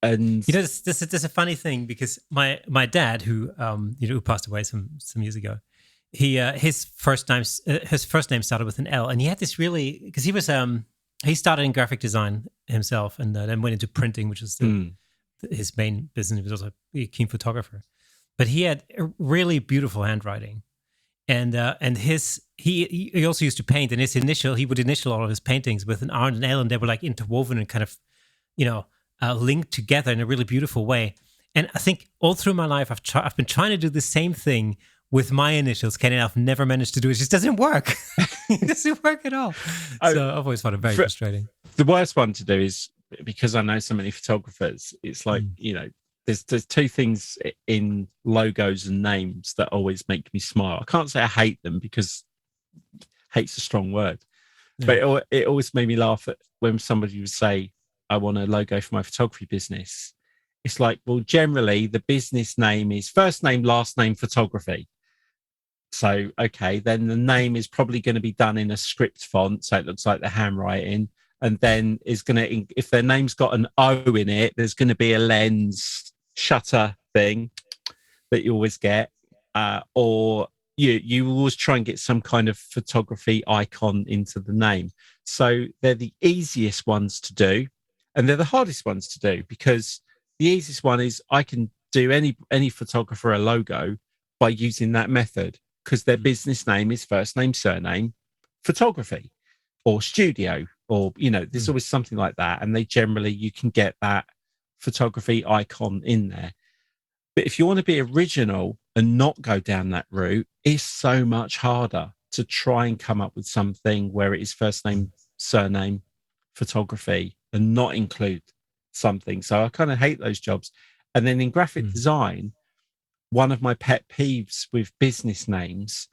there's a funny thing because my dad, who who passed away some years ago, his first name started with an L, and he had this really, because he started in graphic design himself, and then went into printing, which was his main business. He was also a keen photographer, but he had a really beautiful handwriting, and he also used to paint, and he would initial all of his paintings with an R and an L, and they were like interwoven and kind of linked together in a really beautiful way. And I think all through my life, I've been trying to do the same thing with my initials, Ken, and I've never managed to do it. It just doesn't work. It doesn't work at all. So I've always found it very frustrating. The worst one to do is, because I know so many photographers, it's like, there's two things in logos and names that always make me smile. I can't say I hate them because hate's a strong word, but it always made me laugh at when somebody would say, "I want a logo for my photography business." It's like, well, generally the business name is first name, last name, photography. So, okay, then the name is probably going to be done in a script font, so it looks like the handwriting. And then is going to, if their name's got an O in it, there's going to be a lens shutter thing that you always get, or you always try and get some kind of photography icon into the name. So they're the easiest ones to do, and they're the hardest ones to do, because the easiest one is I can do any photographer a logo by using that method, because their business name is first name, surname, photography, or studio, or, there's always something like that. And you can get that photography icon in there. But if you want to be original and not go down that route, it's so much harder to try and come up with something where it is first name, surname, photography, and not include something. So I kind of hate those jobs. And then in graphic design, one of my pet peeves with business names,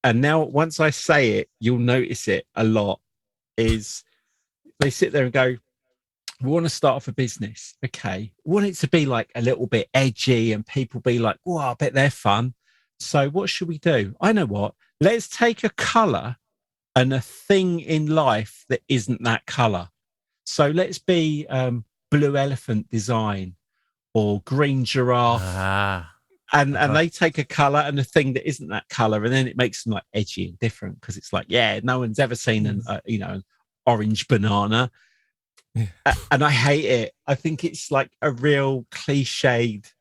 and now once I say it, you'll notice it a lot, is they sit there and go, "We want to start off a business. Okay. We want it to be like a little bit edgy and people be like, oh, I bet they're fun. So what should we do? I know what. Let's take a color and a thing in life that isn't that color. So let's be blue elephant design or green giraffe." And they take a color and a thing that isn't that color, and then it makes them like edgy and different, because it's like, no one's ever seen an orange banana. And I hate it. I think it's like a real cliched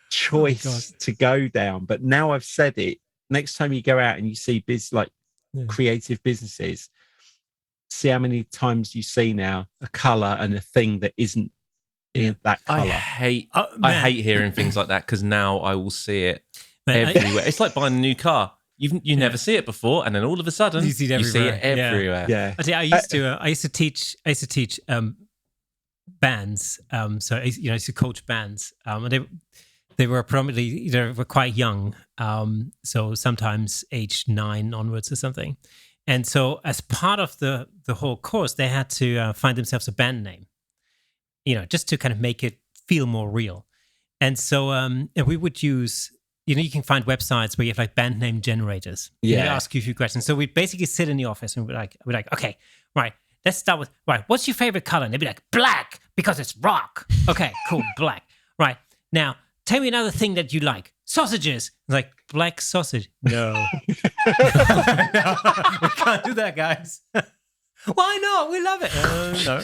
choice to go down. But now I've said it, next time you go out and you see creative businesses, see how many times you see now a color and a thing that isn't in that color. I hate hearing things like that, because now I will see it everywhere. It's like buying a new car. You never see it before, and then all of a sudden you see it everywhere. Yeah. I used to teach bands. So I used to coach bands, and they were predominantly were quite young. So sometimes age 9 onwards or something. And so as part of the whole course, they had to find themselves a band name, just to kind of make it feel more real. And so and we would use, you can find websites where you have like band name generators. They ask you a few questions. So we'd basically sit in the office and we're like, okay, right, let's start with, right, what's your favorite color? And they'd be like, black, because it's rock. Okay, cool, black. Right. Now, tell me another thing that you like. Sausages. Like, black sausage. No. No, we can't do that, guys. Why not? We love it. No.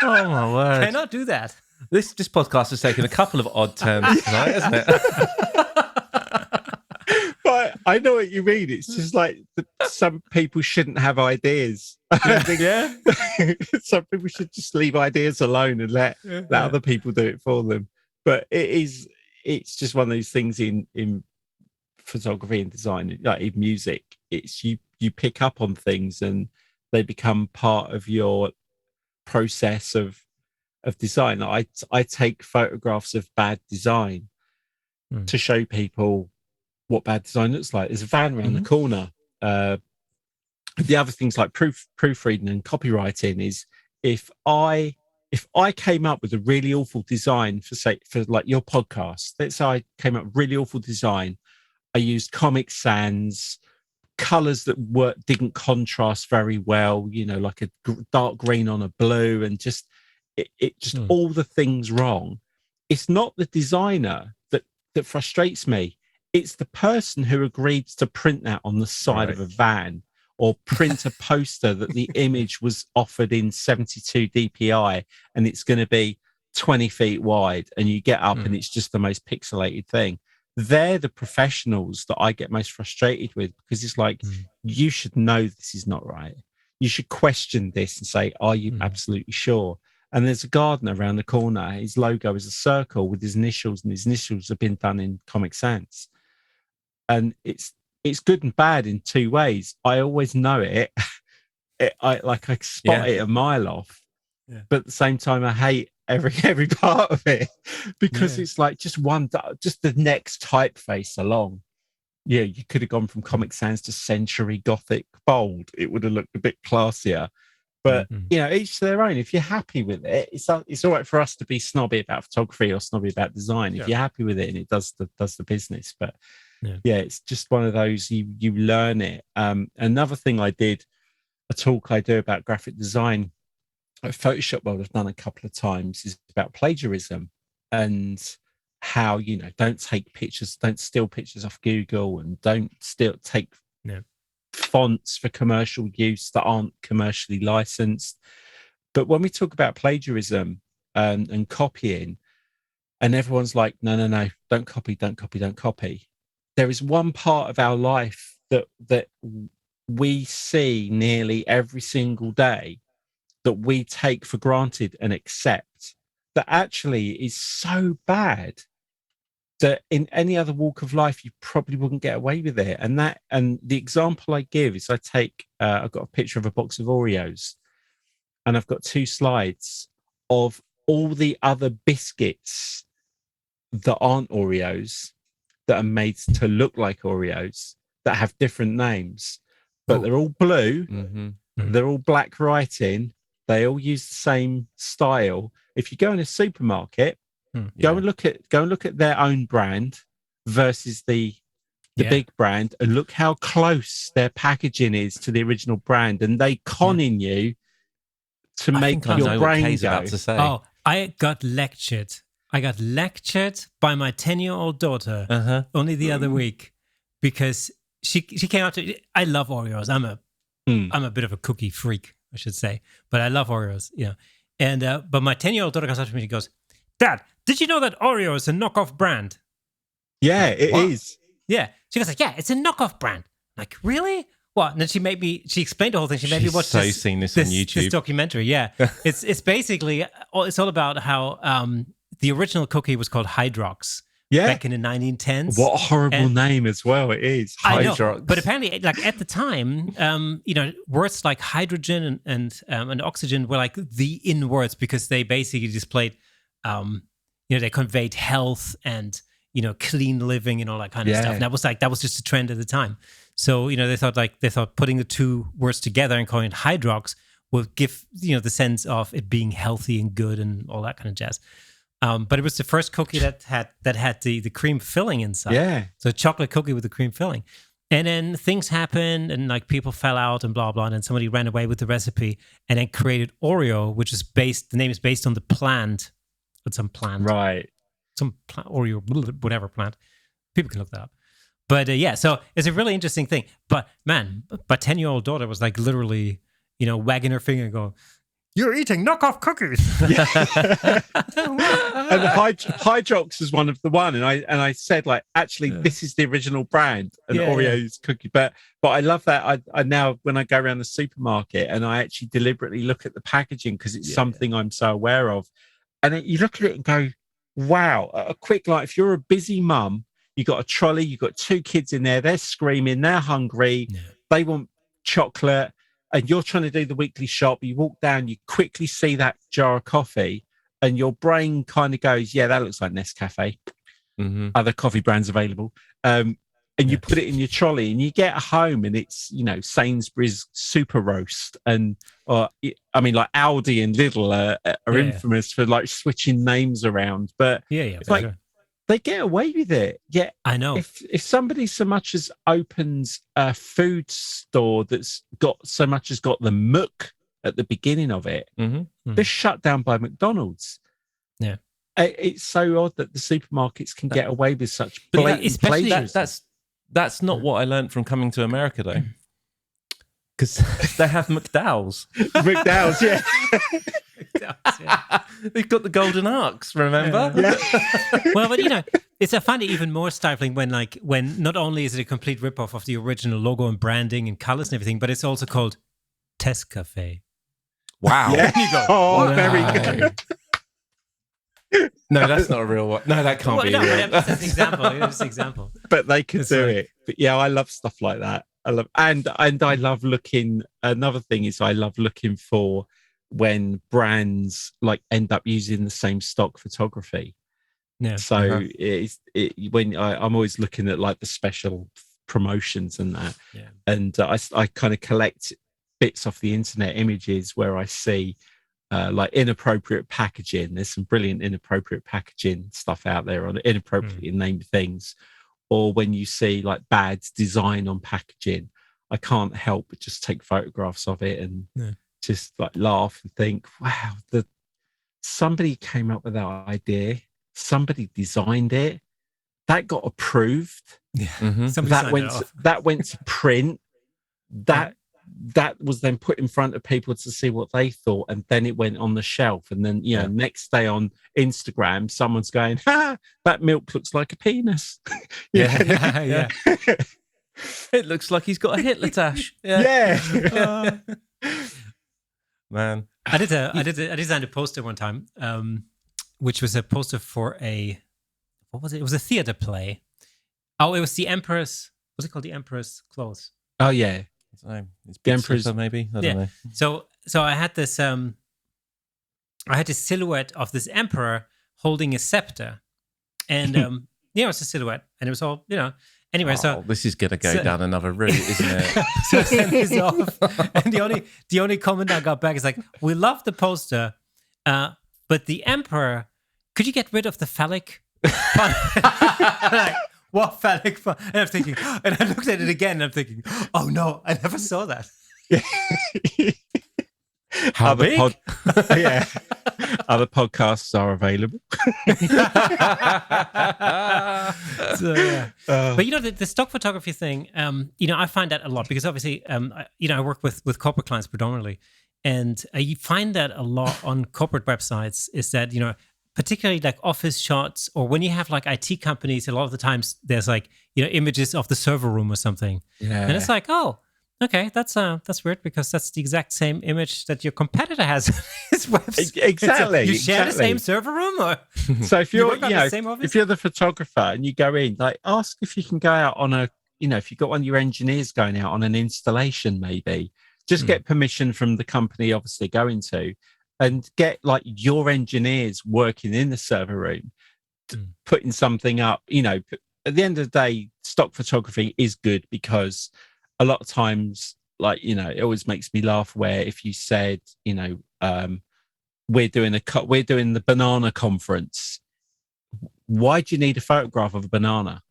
Oh, my word. Cannot do that. This podcast has taken a couple of odd turns tonight, hasn't it? But I know what you mean. It's just like some people shouldn't have ideas. Yeah. Some people should just leave ideas alone and let other people do it for them. But it's just one of those things in photography and design, like in music. It's you pick up on things and they become part of your process of design. I take photographs of bad design to show people what bad design looks like. There's a van around the corner. The other things like proofreading and copywriting is if I came up with a really awful design for like your podcast, let's say I came up with really awful design. I used Comic Sans, colors that didn't contrast very well, like a dark green on a blue, and just all the things wrong. It's not the designer that frustrates me. It's the person who agreed to print that on the side of a van or print a poster that the image was offered in 72 DPI and it's going to be 20 feet wide, and you get up and it's just the most pixelated thing. They're the professionals that I get most frustrated with, because it's like, you should know this is not right. You should question this and say, are you absolutely sure? And there's a gardener around the corner. His logo is a circle with his initials, and his initials have been done in Comic Sans. And it's good and bad in two ways. I always know it. I spot it a mile off. Yeah. But at the same time, I hate every part of it, because it's like just the next typeface along. Yeah, you could have gone from Comic Sans to Century Gothic Bold. It would have looked a bit classier. But each to their own. If you're happy with it, it's all right for us to be snobby about photography or snobby about design. If you're happy with it and it does the business. But it's just one of those, you learn it. Another thing a talk I do about graphic design at Photoshop World, I've done a couple of times, is about plagiarism and how, don't take pictures, don't steal pictures off Google, and don't take fonts for commercial use that aren't commercially licensed. But when we talk about plagiarism and copying, and everyone's like, no, don't copy. There is one part of our life that we see nearly every single day that we take for granted and accept, that actually is so bad that in any other walk of life you probably wouldn't get away with it. And the example I give is, I've got a picture of a box of Oreos, and I've got 2 slides of all the other biscuits that aren't Oreos, that are made to look like Oreos, that have different names, but they're all blue. They're all black writing. They all use the same style. If you go in a supermarket, go and look at their own brand versus the big brand, and look how close their packaging is to the original brand, and they conning you to make your brain go. About to say. Oh, I got lectured by my 10-year-old daughter only the other week, because she came out to. I love Oreos. I'm a bit of a cookie freak, I should say, but I love Oreos. And but my 10-year-old daughter comes up to me and she goes, "Dad, did you know that Oreo is a knockoff brand?" Yeah, it is. Yeah, she goes like, "Yeah, it's a knockoff brand." I'm like, really? What? And then she explained the whole thing. She made me watch seen this on YouTube. This documentary. Yeah, it's basically it's all about how the original cookie was called Hydrox. Yeah. Back in the 1910s. What a horrible name as well it is. Hydrox. I know, but apparently, like at the time, words like hydrogen and oxygen were like the in words, because they basically displayed, they conveyed health and, clean living and all that kind of stuff. And that was just a trend at the time. So, they thought putting the 2 words together and calling it Hydrox would give, the sense of it being healthy and good and all that kind of jazz. But it was the first cookie that had the cream filling inside. Yeah. So a chocolate cookie with the cream filling. And then things happened, and like people fell out and blah, blah. And then somebody ran away with the recipe and then created Oreo, which is the name is based on the plant with some plant, Right. some plant or your whatever plant. People can look that up. But yeah, so it's a really interesting thing. But man, my 10-year-old daughter was like literally, wagging her finger and going, "You're eating knockoff cookies." And Hydrox is one of the one, and I said, like, actually, this is the original brand, an Oreo's cookie. But I love that. I now, when I go around the supermarket, and I actually deliberately look at the packaging because it's something I'm so aware of, and then you look at it and go, wow, a quick, like, if you're a busy mum, you got a trolley, you got 2 kids in there, they're screaming, they're hungry, they want chocolate, and you're trying to do the weekly shop. You walk down, you quickly see that jar of coffee, and your brain kind of goes, yeah, that looks like Nescafe. Other coffee brands available. And you put it in your trolley, and you get home, and it's, Sainsbury's Super Roast. And, like Aldi and Lidl are infamous for, like, switching names around. But it's like, they get away with it. Yeah, I know. If somebody so much as opens a food store that's got so much as got the muck at the beginning of it, they're shut down by McDonald's. Yeah, it's so odd that the supermarkets can get away with such blatant especially plagiarism. That's not what I learned from coming to America, though, because they have McDowell's. McDowell's, yeah. They've got the golden arcs, remember? Yeah. Well, but I find it even more stifling when not only is it a complete ripoff of the original logo and branding and colors and everything, but it's also called Test Cafe. Wow. Yeah. There you go. Oh, wow. Very good. No, that's not a real one. No, that can't be real. That's an example. It's an example. But they could do it. But yeah, I love stuff like that. I love looking. Another thing is I love looking for when brands like end up using the same stock photography. Yeah. So when I'm always looking at like the special promotions and that, and I kind of collect bits off the internet, images where I see like inappropriate packaging. There's some brilliant inappropriate packaging stuff out there on inappropriately named things, or when you see like bad design on packaging, I can't help but just take photographs of it and just like laugh and think, wow, somebody came up with that idea, somebody designed it, that got approved, that went to print, that was then put in front of people to see what they thought, and then it went on the shelf, and then next day on Instagram someone's going, that milk looks like a penis. Yeah. It looks like he's got a Hitler tash. Man, I designed a poster one time, which was a poster for what was it? It was a theater play. Oh, it was the Emperor's. What's it called? The Emperor's Clothes. Oh yeah, it's the Emperor's, maybe. I don't know. So I had this. I had this silhouette of this emperor holding a scepter, and it's a silhouette, and it was all Anyway, so this is gonna go down another route, isn't it? So I sent this off, and the only comment I got back is like, "We love the poster, but the emperor, could you get rid of the phallic?" Like, what phallic? And I'm thinking, and I looked at it again, and I'm thinking, "Oh no, I never saw that." How big? Other podcasts are available. But the stock photography thing, I find that a lot because obviously, I work with corporate clients predominantly, and you find that a lot on corporate websites is that particularly like office shots, or when you have like IT companies, a lot of the times there's like images of the server room or something, and it's like, oh, okay, that's weird because that's the exact same image that your competitor has on his website. Exactly. You share the same server room, or so if you're if you're the photographer and you go in, like, ask if you can go out on a if you've got one of your engineers going out on an installation, maybe just get permission from the company, obviously going to, and get like your engineers working in the server room, putting something up. At the end of the day, stock photography is good because a lot of times, like, it always makes me laugh where if you said, we're doing the banana conference. Why do you need a photograph of a banana?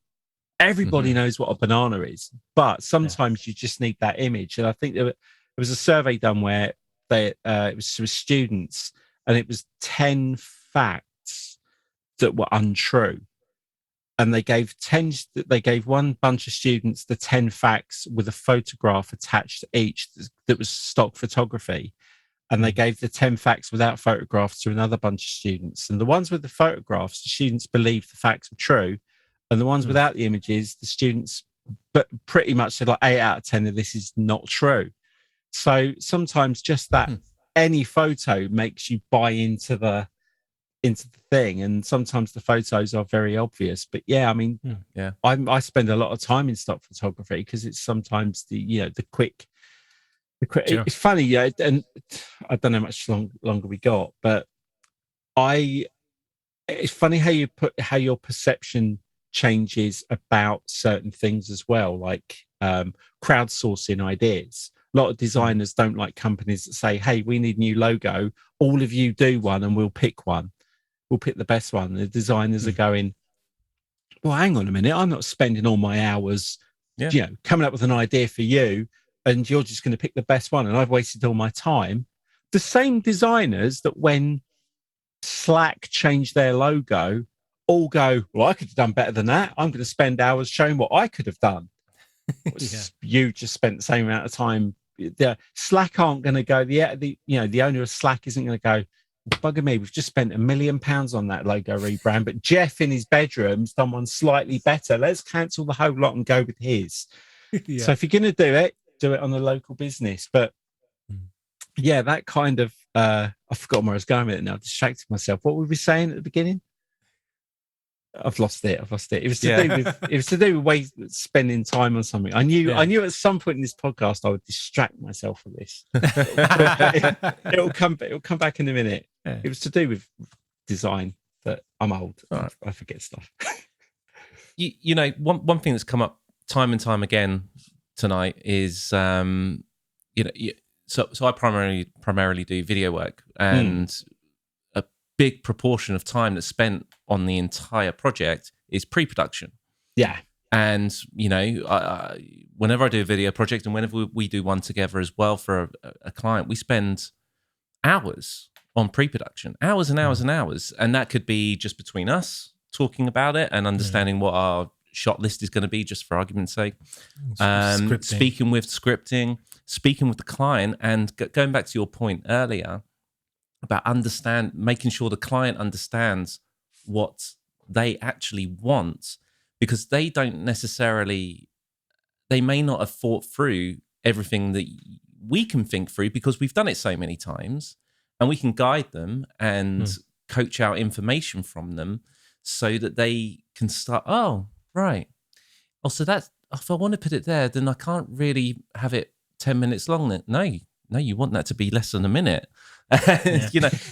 Everybody knows what a banana is, but sometimes you just need that image. And I think there was a survey done where it was students, and it was 10 facts that were untrue. And they gave one bunch of students the 10 facts with a photograph attached to each that was stock photography. And they gave the 10 facts without photographs to another bunch of students. And the ones with the photographs, the students believed the facts were true. And the ones without the images, the students pretty much said like 8 out of 10 of this is not true. So sometimes just that any photo makes you buy into the thing, and sometimes the photos are very obvious. But yeah, I mean, I spend a lot of time in stock photography because it's sometimes the quick. Sure. It's funny, yeah, and I don't know how much longer we got, but it's funny how your perception changes about certain things as well, like crowdsourcing ideas. A lot of designers don't like companies that say, hey, we need a new logo, all of you do one and we'll pick one. We'll pick the best one. The designers are going, well, hang on a minute, I'm not spending all my hours coming up with an idea for you, and you're just going to pick the best one, and I've wasted all my time. The same designers that when Slack changed their logo all go, well, I could have done better than that. I'm going to spend hours showing what I could have done. You just spent the same amount of time. The Slack aren't going to go, the owner of Slack isn't going to go, bugger me, we've just spent £1 million on that logo rebrand, but Jeff in his bedroom's done one slightly better. Let's cancel the whole lot and go with his. So if you're going to do it on a local business. But yeah, that kind of I've forgotten where I was going with it now. I distracted myself. What were we saying at the beginning? I've lost it. It was to do with spending time on something. I knew at some point in this podcast I would distract myself from this. It'll come back in a minute. Yeah. It was to do with design, but I'm old. Right. I forget stuff. you know, one thing that's come up time and time again tonight is so I primarily do video work, and a big proportion of time that's spent on the entire project is pre-production. Yeah. And whenever I do a video project, and whenever we do one together as well for a client, we spend hours on pre-production, hours and hours and hours, and that could be just between us talking about it and understanding what our shot list is going to be, just for argument's sake. Speaking with the client, and going back to your point earlier about making sure the client understands what they actually want, because they may not have thought through everything that we can think through, because we've done it so many times, and we can guide them and coach out information from them so that they can start, right. Oh, so that's, if I want to put it there, then I can't really have it 10 minutes long. No, you want that to be less than a minute.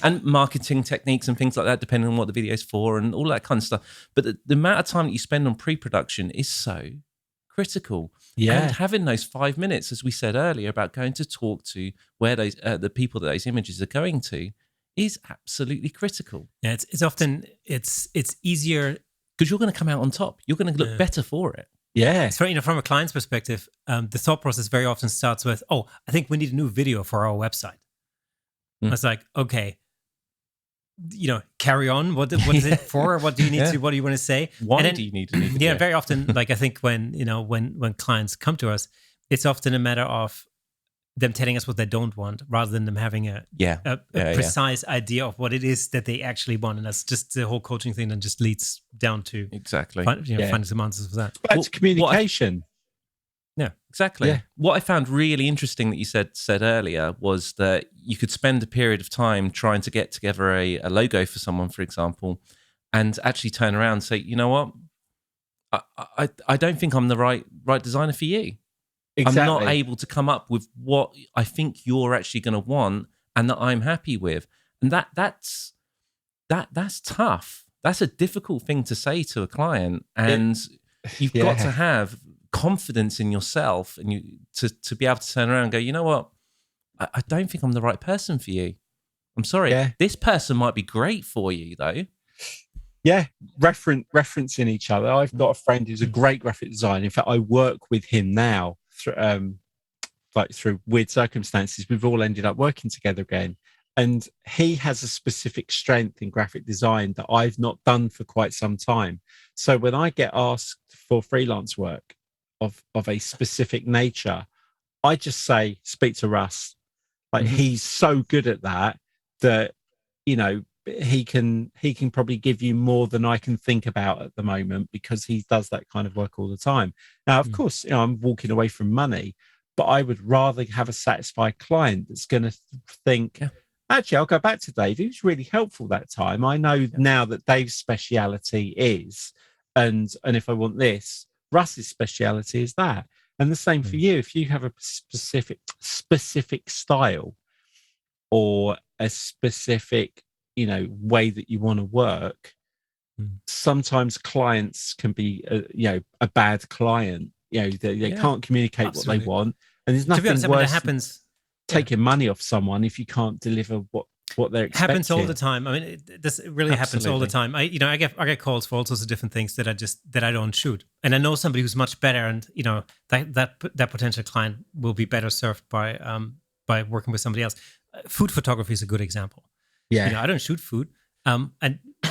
And marketing techniques and things like that, depending on what the video's for and all that kind of stuff. But the amount of time that you spend on pre-production is so critical. Yeah. And having those 5 minutes, as we said earlier, about going to talk to where those the people that those images are going to, is absolutely critical. Yeah, it's often it's easier because you're going to come out on top. You're going to look better for it. Yeah. So, from a client's perspective, the thought process very often starts with, I think we need a new video for our website. It's like, okay, carry on. What is it for? What do you need to? What do you want to say? Why do you need a new video? Yeah, very often, I think when clients come to us, it's often a matter of them telling us what they don't want, rather than them having a precise idea of what it is that they actually want. And that's just the whole coaching thing, and just leads down to finding some answers for that. But it's communication. Yeah, exactly. Yeah. What I found really interesting that you said earlier was that you could spend a period of time trying to get together a logo for someone, for example, and actually turn around and say, you know what, I don't think I'm the right designer for you. Exactly. I'm not able to come up with what I think you're actually going to want and that I'm happy with. And that's tough. That's a difficult thing to say to a client. And you've got to have confidence in yourself, and you to be able to turn around and go, you know what, I don't think I'm the right person for you. I'm sorry. Yeah. This person might be great for you though. Yeah, referencing each other. I've got a friend who's a great graphic designer. In fact, I work with him now through weird circumstances. We've all ended up working together again. And he has a specific strength in graphic design that I've not done for quite some time. So when I get asked for freelance work of a specific nature, I just say, speak to Russ. Like he's so good at that you know, he can probably give you more than I can think about at the moment, because he does that kind of work all the time. Now, of course, you know, I'm walking away from money, but I would rather have a satisfied client that's going to think, actually, I'll go back to Dave. He was really helpful that time. I know now that Dave's speciality is, and if I want this, Russ's speciality is that. And the same for you. If you have a specific style or a specific, you know, way that you want to work, sometimes clients can be, a bad client. You know, they can't communicate what they want, and there's nothing worse that happens. Taking money off someone if you can't deliver what they're expecting. Happens all the time. I mean, this really happens all the time. I get calls for all sorts of different things that I don't shoot, and I know somebody who's much better, and you know that potential client will be better served by working with somebody else. Food photography is a good example. Yeah, you know, I don't shoot food, and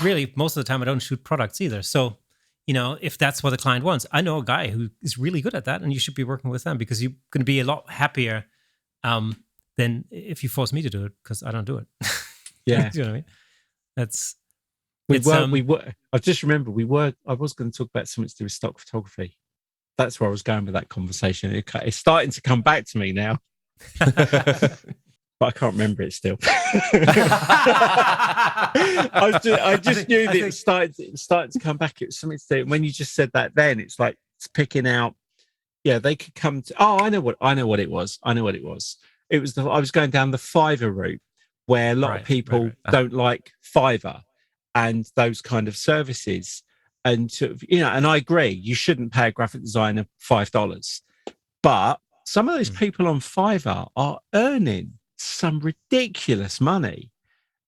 really most of the time I don't shoot products either. So, you know, if that's what the client wants, I know a guy who is really good at that, and you should be working with them, because you're going to be a lot happier than if you force me to do it, because I don't do it. Yeah. You know what I mean? I just remember I was going to talk about something to do with stock photography. That's where I was going with that conversation. It's starting to come back to me now. But I can't remember it still. I just knew that it was starting to come back. It was something to do. When you just said that, then it's like it's picking out. Yeah, they could come to. Oh, I know what it was. It was I was going down the Fiverr route, where a lot of people don't like Fiverr and those kind of services. And sort of, you know, and I agree, you shouldn't pay a graphic designer $5, but some of those people on Fiverr are earning some ridiculous money.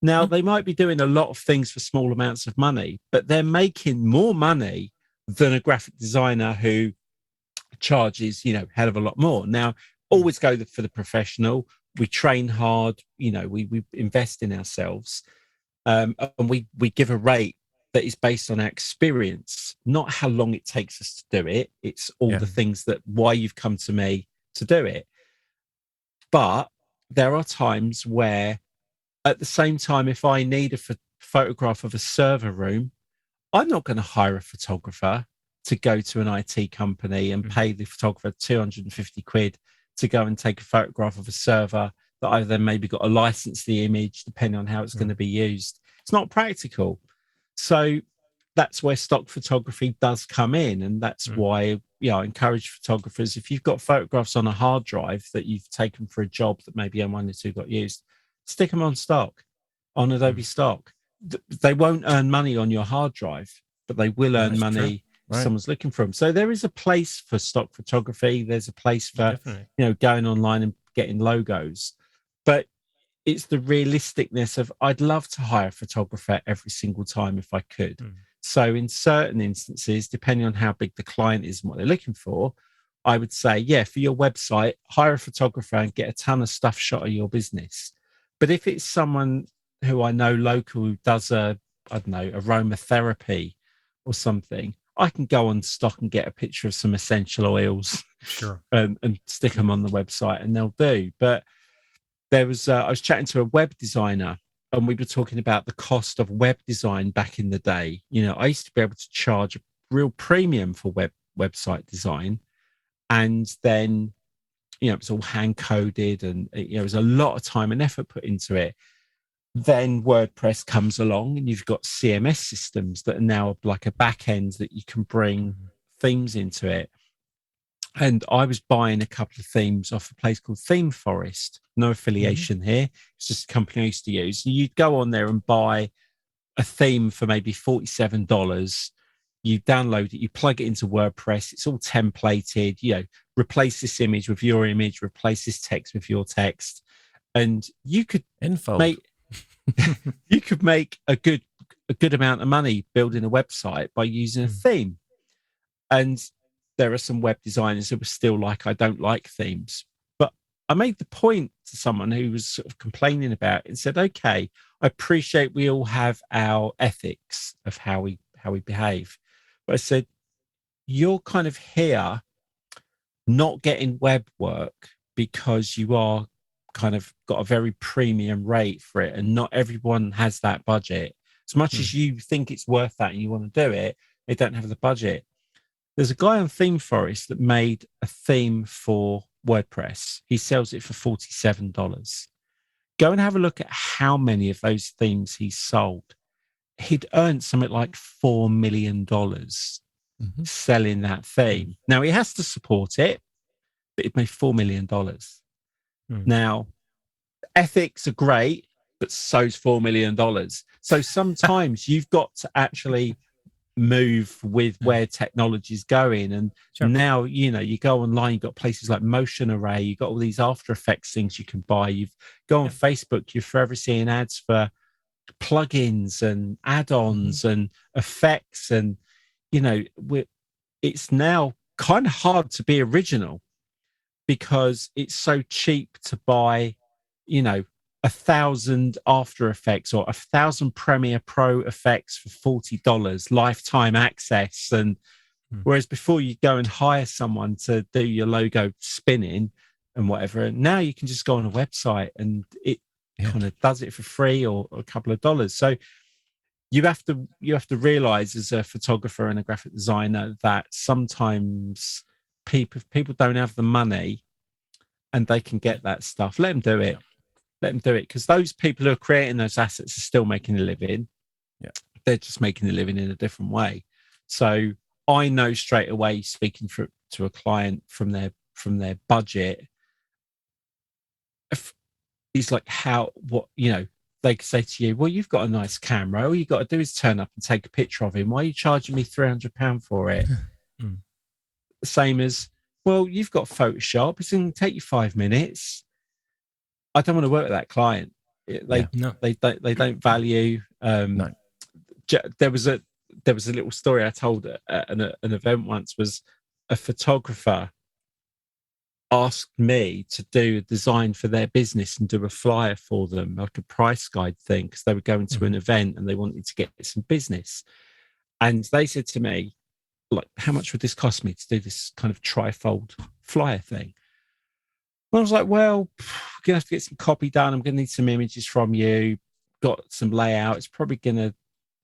Now, they might be doing a lot of things for small amounts of money, but they're making more money than a graphic designer who charges, you know, hell of a lot more. Now, always go for the professional. We train hard, you know, we invest in ourselves, and we give a rate that is based on our experience, not how long it takes us to do it. It's all the things why you've come to me to do it. But there are times where, at the same time, if I need a photograph of a server room, I'm not going to hire a photographer to go to an IT company and pay the photographer 250 quid to go and take a photograph of a server that I've then maybe got to license the image depending on how it's going to be used. It's not practical. So that's where stock photography does come in. And that's why, I encourage photographers, if you've got photographs on a hard drive that you've taken for a job that maybe one or two got used, stick them on stock, on Adobe Stock. They won't earn money on your hard drive, but they will earn money if someone's looking for them. So there is a place for stock photography. There's a place for, going online and getting logos. But it's the realisticness of, I'd love to hire a photographer every single time if I could. So in certain instances, depending on how big the client is and what they're looking for, I would say, for your website, hire a photographer and get a ton of stuff shot of your business. But if it's someone who I know local who does aromatherapy or something, I can go on stock and get a picture of some essential oils and stick them on the website, and they'll do. But I was chatting to a web designer, and we were talking about the cost of web design back in the day. You know, I used to be able to charge a real premium for website design. And then, it was all hand coded, and, it was a lot of time and effort put into it. Then WordPress comes along, and you've got CMS systems that are now like a back end that you can bring themes into it. And I was buying a couple of themes off a place called Theme Forest. No affiliation here. It's just a company I used to use. You'd go on there and buy a theme for maybe $47. You download it, you plug it into WordPress. It's all templated, replace this image with your image, replace this text with your text. And you could make a good amount of money building a website by using a theme. And there are some web designers who were still like, I don't like themes. But I made the point to someone who was sort of complaining about it and said, okay, I appreciate we all have our ethics of how we behave. But I said, you're kind of here not getting web work because you are kind of got a very premium rate for it, and not everyone has that budget. As much as you think it's worth that and you want to do it, they don't have the budget. There's a guy on Theme Forest that made a theme for WordPress. He sells it for $47. Go and have a look at how many of those themes he sold. He'd earned something like $4 million selling that theme. Now, he has to support it, but it made $4 million. Now, ethics are great, but so's $4 million. So sometimes you've got to actually move with where technology is going. And now, you go online, you've got places like Motion Array, you've got all these After Effects things you can buy. You've go on Facebook, you're forever seeing ads for plugins and add-ons and effects. And, it's now kind of hard to be original because it's so cheap to buy, 1,000 After Effects or 1,000 Premiere Pro effects for $40, lifetime access. And whereas before you go and hire someone to do your logo spinning and whatever, and now you can just go on a website and it kind of does it for free or a couple of dollars. So you have to realize as a photographer and a graphic designer that sometimes people don't have the money and they can get that stuff. Let them do it. Let them do it, because those people who are creating those assets are still making a living. They're just making a living in a different way. So I know straight away, speaking to a client from their budget, he's like, they could say to you, well, you've got a nice camera. All you got to do is turn up and take a picture of him. Why are you charging me £300 for it? Same as, well, you've got Photoshop. It's going to take you 5 minutes. I don't want to work with that client. They don't value. No. There was a little story I told at an event once. Was a photographer asked me to do a design for their business and do a flyer for them, like a price guide thing, because they were going to an event and they wanted to get some business. And they said to me, like, how much would this cost me to do this kind of trifold flyer thing? And I was like, well, we're going to have to get some copy done. I'm going to need some images from you. Got some layout. It's probably going to,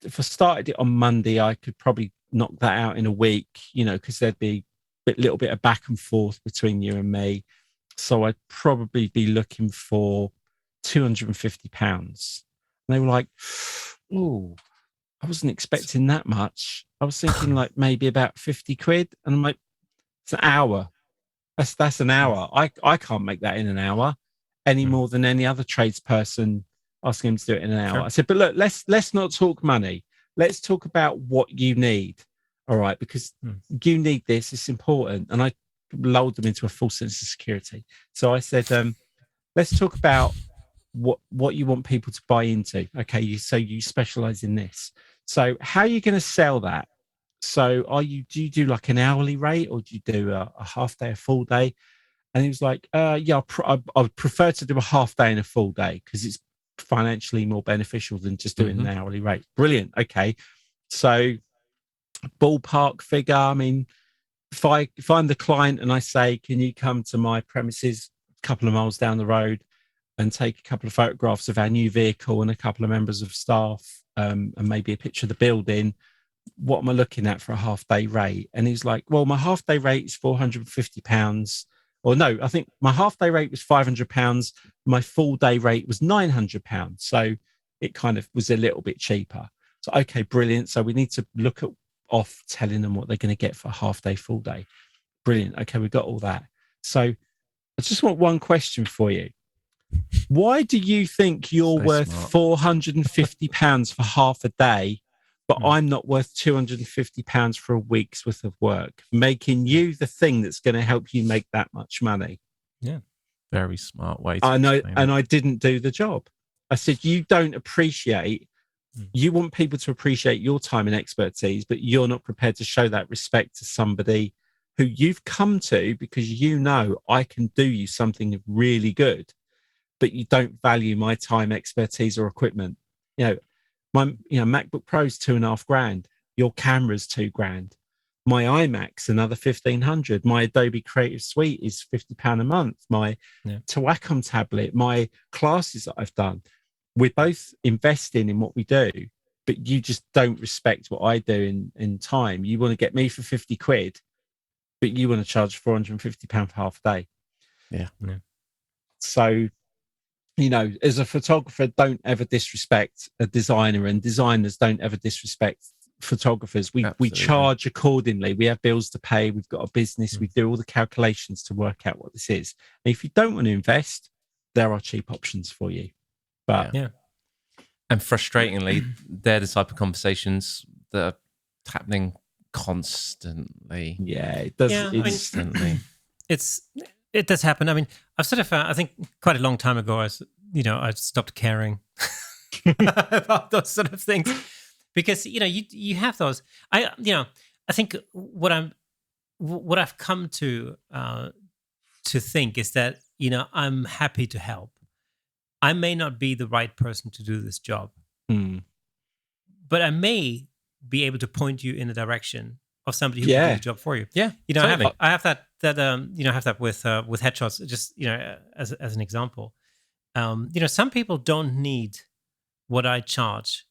if I started it on Monday, I could probably knock that out in a week, because there'd be a little bit of back and forth between you and me. So I'd probably be looking for £250. And they were like, oh, I wasn't expecting that much. I was thinking like maybe about 50 quid. And I'm like, it's an hour. That's an hour. I can't make that in an hour any more than any other tradesperson asking him to do it in an hour. I said, but look, let's not talk money. Let's talk about what you need. All right, because you need this. It's important. And I lulled them into a false sense of security. So I said, let's talk about what you want people to buy into. Okay, so you specialize in this. So how are you going to sell that? So do you do like an hourly rate, or do you do a half day, a full day? And he was like, I would prefer to do a half day and a full day because it's financially more beneficial than just doing an hourly rate. Brilliant. Okay. So ballpark figure. I mean, if I'm the client and I say, can you come to my premises a couple of miles down the road and take a couple of photographs of our new vehicle and a couple of members of staff, and maybe a picture of the building, what am I looking at for a half day rate? And he's like, well, my half day rate is £450. Or no, I think my half day rate was £500. My full day rate was £900. So it kind of was a little bit cheaper. So, okay, brilliant. So we need to look at telling them what they're going to get for a half day, full day. Brilliant. Okay, we've got all that. So I just want one question for you. Why do you think you're worth £450 for half a day, but I'm not worth £250 for a week's worth of work, making you the thing that's going to help you make that much money? Yeah. Very smart way. I know. And I didn't do the job. I said, you don't appreciate, you want people to appreciate your time and expertise, but you're not prepared to show that respect to somebody who you've come to because you know I can do you something really good, but you don't value my time, expertise, or equipment. My MacBook Pro's $2,500. Your camera's $2,000. My iMac's another 1,500. My Adobe Creative Suite is £50 a month. My Wacom tablet, my classes that I've done. We're both investing in what we do, but you just don't respect what I do in time. You want to get me for 50 quid, but you want to charge £450 for half a day. Yeah. So, as a photographer, don't ever disrespect a designer, and designers don't ever disrespect photographers. We charge accordingly. We have bills to pay. We've got a business. We do all the calculations to work out what this is. And if you don't want to invest, there are cheap options for you. But and frustratingly, they're the type of conversations that are happening constantly. Yeah, it does. Instantly. It does happen. I mean, I've sort of, I think quite a long time ago, I stopped caring about those sort of things because, you have those. I think what I've come to think is that, I'm happy to help. I may not be the right person to do this job, but I may be able to point you in the direction of somebody who can do the job for you. Yeah, totally. I have that have that with headshots. Just as an example, some people don't need what I charge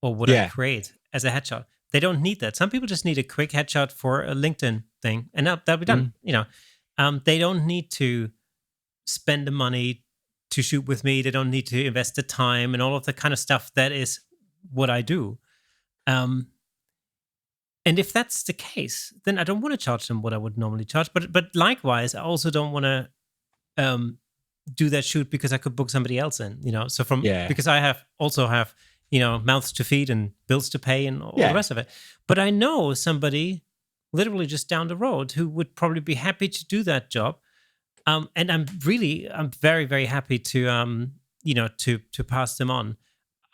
or what I create as a headshot. They don't need that. Some people just need a quick headshot for a LinkedIn thing, and that'll be done. They don't need to spend the money to shoot with me. They don't need to invest the time and all of the kind of stuff that is what I do. And if that's the case, then I don't want to charge them what I would normally charge. But likewise, I also don't want to do that shoot because I could book somebody else in. So because I have mouths to feed and bills to pay and all the rest of it. But I know somebody literally just down the road who would probably be happy to do that job. And I'm very, very happy to to pass them on.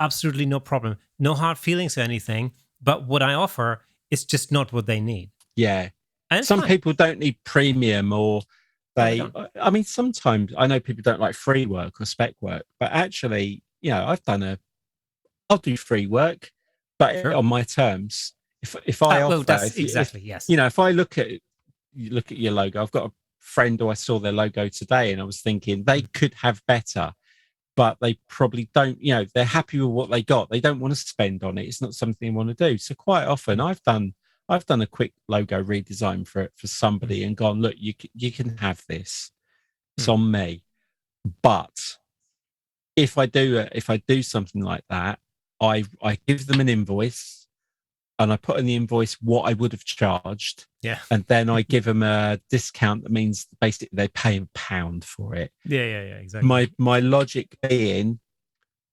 Absolutely no problem. No hard feelings or anything. But what I offer is just not what they need. Yeah. And some people don't need premium, or I mean, sometimes I know people don't like free work or spec work, but actually, I'll do free work, but on my terms. If I offer, yes. If I look at your logo, I've got a friend who I saw their logo today, and I was thinking they could have better, but they probably don't. They're happy with what they got. They don't want to spend on it. It's not something they want to do. So quite often, I've done a quick logo redesign for somebody and gone, look, you can have this. It's on me. But if I do something like that, I give them an invoice. And I put in the invoice what I would have charged. Yeah. And then I give them a discount that means basically they pay £1 for it. Yeah, exactly. My logic being,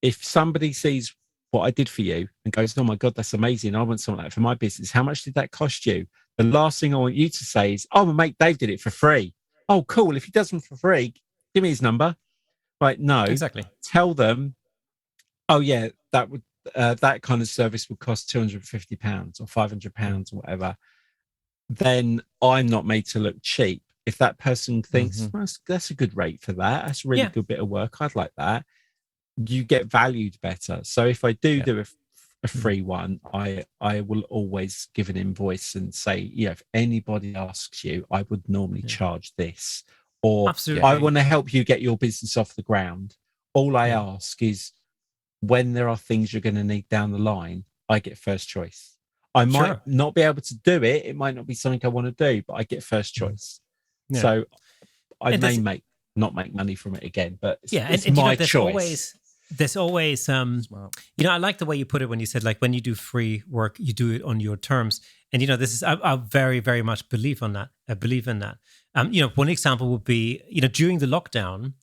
if somebody sees what I did for you and goes, oh my God, that's amazing, I want something like that for my business, how much did that cost you? The last thing I want you to say is, oh, my mate Dave did it for free. Oh, cool. If he does them for free, give me his number. Right? No. Exactly. Tell them, oh yeah, that kind of service would cost £250 or £500 or whatever. Then I'm not made to look cheap. If that person thinks that's a good rate for that, that's a really good bit of work, I'd like that, you get valued better. So if I do a free one, I will always give an invoice and say, if anybody asks you, I would normally charge this, or absolutely. I want to help you get your business off the ground. All I ask is, when there are things you're going to need down the line, I get first choice. I might not be able to do it. It might not be something I want to do, but I get first choice. Yeah. So I may not make money from it again, but it's my choice. There's always, I like the way you put it when you said, like, when you do free work, you do it on your terms. And, this is, I very, very much believe in that. One example would be, during the lockdown,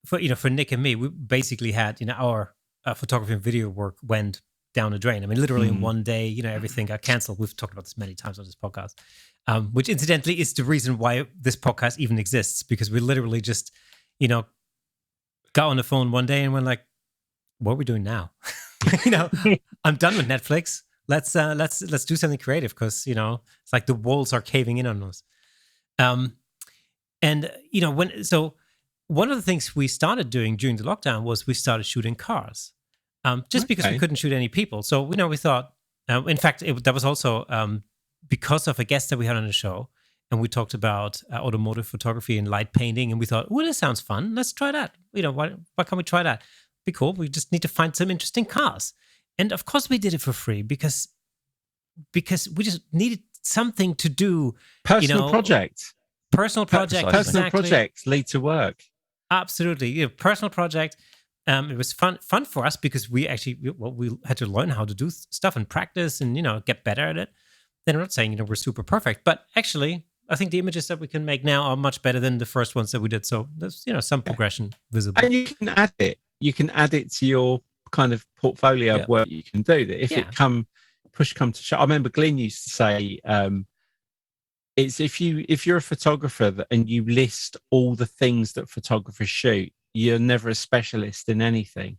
for Nick and me, we basically had, our photography and video work went down the drain. I mean, literally in one day, everything got canceled. We've talked about this many times on this podcast, which incidentally is the reason why this podcast even exists, because we literally just, got on the phone one day and went like, what are we doing now? I'm done with Netflix. let's do something creative because it's like the walls are caving in on us. And one of the things we started doing during the lockdown was we started shooting cars, just because we couldn't shoot any people. So we thought, in fact, that was also because of a guest that we had on the show, and we talked about automotive photography and light painting, and we thought, well, this sounds fun. Let's try that. Why can't we try that? Be cool. We just need to find some interesting cars, and of course we did it for free because we just needed something to do. Personal project. Personal project. Personal projects lead to work. Absolutely. Personal project. It was fun for us because we actually we had to learn how to do stuff and practice and get better at it. Then I'm not saying we're super perfect, but actually I think the images that we can make now are much better than the first ones that we did. So there's some progression visible. And you can add it. You can add it to your kind of portfolio of work you can do. That if push come to shove. I remember Glyn used to say, it's if you're a photographer and you list all the things that photographers shoot, you're never a specialist in anything.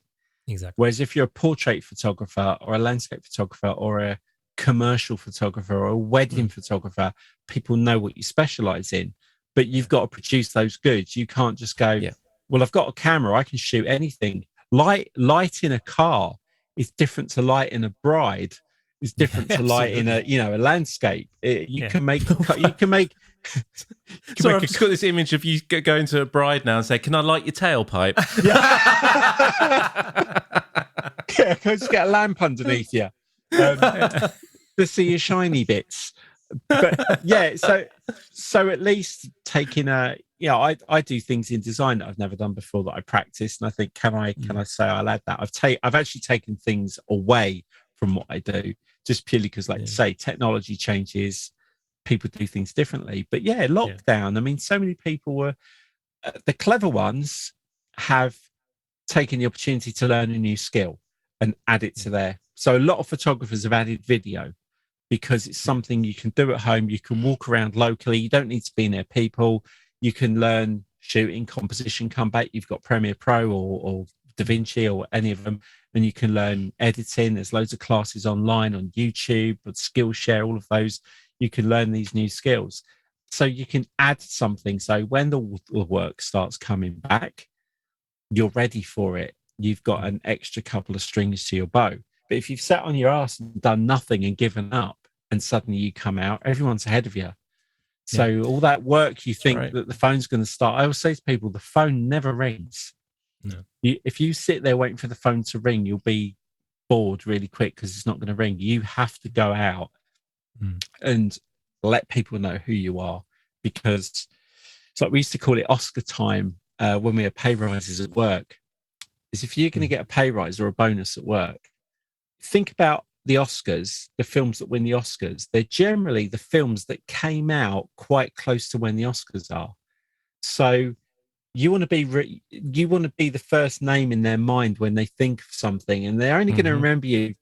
Exactly. Whereas if you're a portrait photographer or a landscape photographer or a commercial photographer or a wedding photographer, people know what you specialize in, but you've got to produce those goods. You can't just go, well, I've got a camera, I can shoot anything. Light in a car is different to light in a bride. It's different to light in a landscape. You can make. Sorry, I've just got this image of you going to a bride now and say, "Can I light your tailpipe?" Yeah, just get a lamp underneath you to see your shiny bits. But yeah, so at least taking I do things in design that I've never done before that I practice, and I think can I say I'll add that? I've actually taken things away from what I do. Just purely because, like you say, technology changes, people do things differently. But lockdown, I mean, so many people were, the clever ones have taken the opportunity to learn a new skill and add it to their. So a lot of photographers have added video because it's something you can do at home. You can walk around locally. You don't need to be near people. You can learn shooting, composition, come back. You've got Premiere Pro or DaVinci or any of them. And you can learn editing. There's loads of classes online on YouTube, but Skillshare, all of those. You can learn these new skills. So you can add something. So when the work starts coming back, you're ready for it. You've got an extra couple of strings to your bow. But if you've sat on your ass and done nothing and given up, and suddenly you come out, everyone's ahead of you. So all that work, you think that the phone's going to start. I always say to people, the phone never rings. No. If you sit there waiting for the phone to ring, you'll be bored really quick because it's not going to ring. You have to go out and let people know who you are, because it's like we used to call it Oscar time when we had pay rises at work. Is if you're going to get a pay rise or a bonus at work, think about the Oscars, the films that win the Oscars. They're generally the films that came out quite close to when the Oscars are. So you want to be the first name in their mind when they think of something, and they're only going to remember you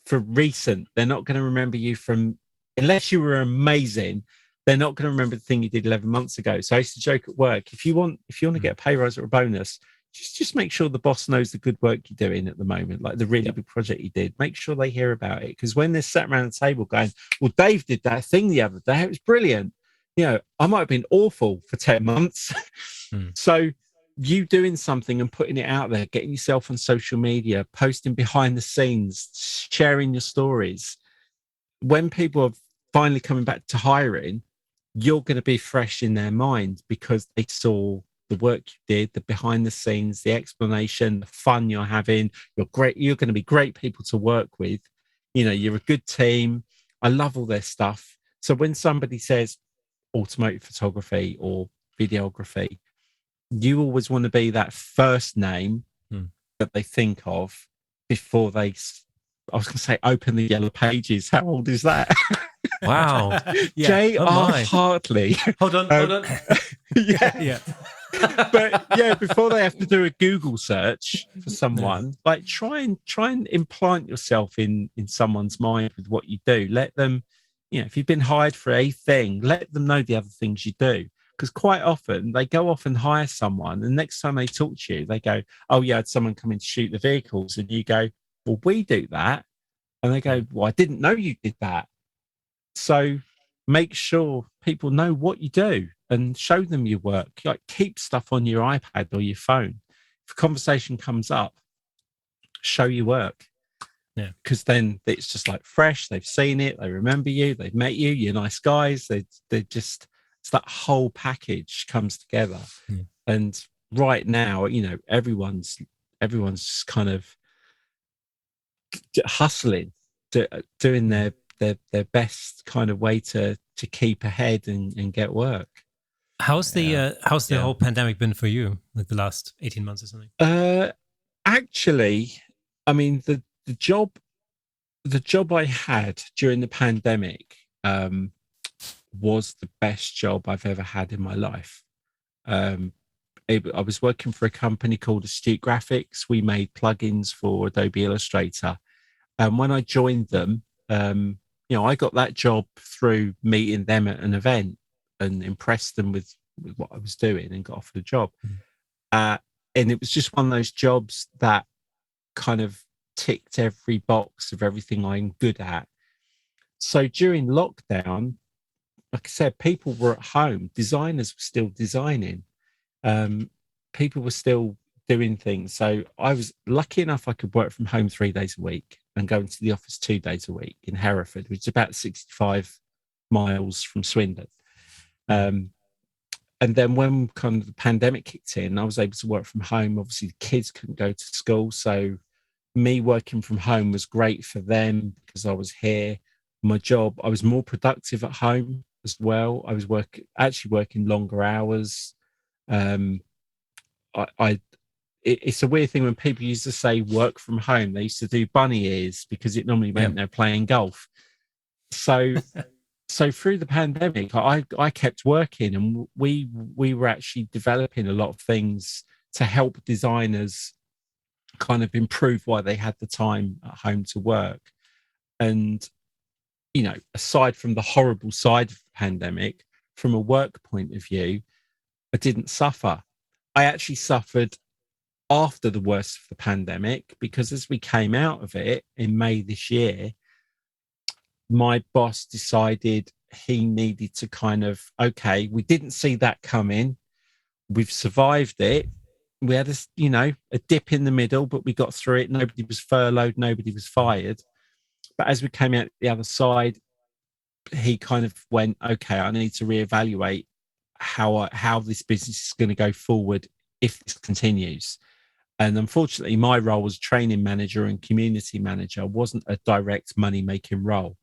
for recent. They're not going to remember you from, unless you were amazing, they're not going to remember the thing you did 11 months ago. So I used to joke at work, if you want to get a pay rise or a bonus, just make sure the boss knows the good work you're doing at the moment, like the really big project you did. Make sure they hear about it, because when they're sat around the table going, well, Dave did that thing the other day, it was brilliant. I might have been awful for 10 months. So you doing something and putting it out there, getting yourself on social media, posting behind the scenes, sharing your stories. When people are finally coming back to hiring, you're going to be fresh in their mind because they saw the work you did, the behind the scenes, the explanation, the fun you're having. You're great. You're going to be great people to work with. You're a good team. I love all their stuff. So when somebody says automotive photography or videography, you always want to be that first name that they think of before they, I was going to say, open the yellow pages. How old is that? Wow. J.R. Hartley. Hold on. Yeah. But before they have to do a Google search for someone, like try and implant yourself in someone's mind with what you do. Let them, if you've been hired for a thing, let them know the other things you do. Because quite often they go off and hire someone, and next time they talk to you, they go, "Oh yeah, I had someone come in to shoot the vehicles," and you go, "Well, we do that." And they go, well, I didn't know you did that. So make sure people know what you do and show them your work. Like, keep stuff on your iPad or your phone. If a conversation comes up, show your work. Yeah. Because then it's just like fresh. They've seen it. They remember you. They've met you. You're nice guys. They just, it's that whole package comes together. Yeah. And right now, you know, everyone's just kind of hustling, doing their best kind of way to keep ahead and get work. How's the whole pandemic been for you, like the last 18 months or something? Actually, I mean, the job I had during the pandemic was the best job I've ever had in my life. I was working for a company called Astute Graphics. We made plugins for Adobe Illustrator. And when I joined them, you know, I got that job through meeting them at an event and impressed them with what I was doing and got offered a job. And it was just one of those jobs that kind of ticked every box of everything I'm good at. So during lockdown, like I said, people were at home. Designers were still designing. People were still doing things. So I was lucky enough I could work from home 3 days a week and go into the office 2 days a week in Hereford, which is about 65 miles from Swindon. And then when kind of the pandemic kicked in, I was able to work from home. Obviously, the kids couldn't go to school. So me working from home was great for them because I was here. My job, I was more productive at home as well. I was actually working longer hours. It's a weird thing when people used to say work from home. They used to do bunny ears because it normally meant they're playing golf. So through the pandemic, I kept working, and we were actually developing a lot of things to help designers kind of improve why they had the time at home to work. And, you know, aside from the horrible side of the pandemic, from a work point of view, I didn't suffer. I actually suffered after the worst of the pandemic, because as we came out of it in May this year, my boss decided he needed to kind of, okay, we didn't see that coming. We've survived it. We had a dip in the middle, but we got through it. Nobody was furloughed. Nobody was fired. But as we came out the other side, he kind of went, okay, I need to reevaluate how this business is going to go forward if this continues. And unfortunately, my role as training manager and community manager wasn't a direct money-making role.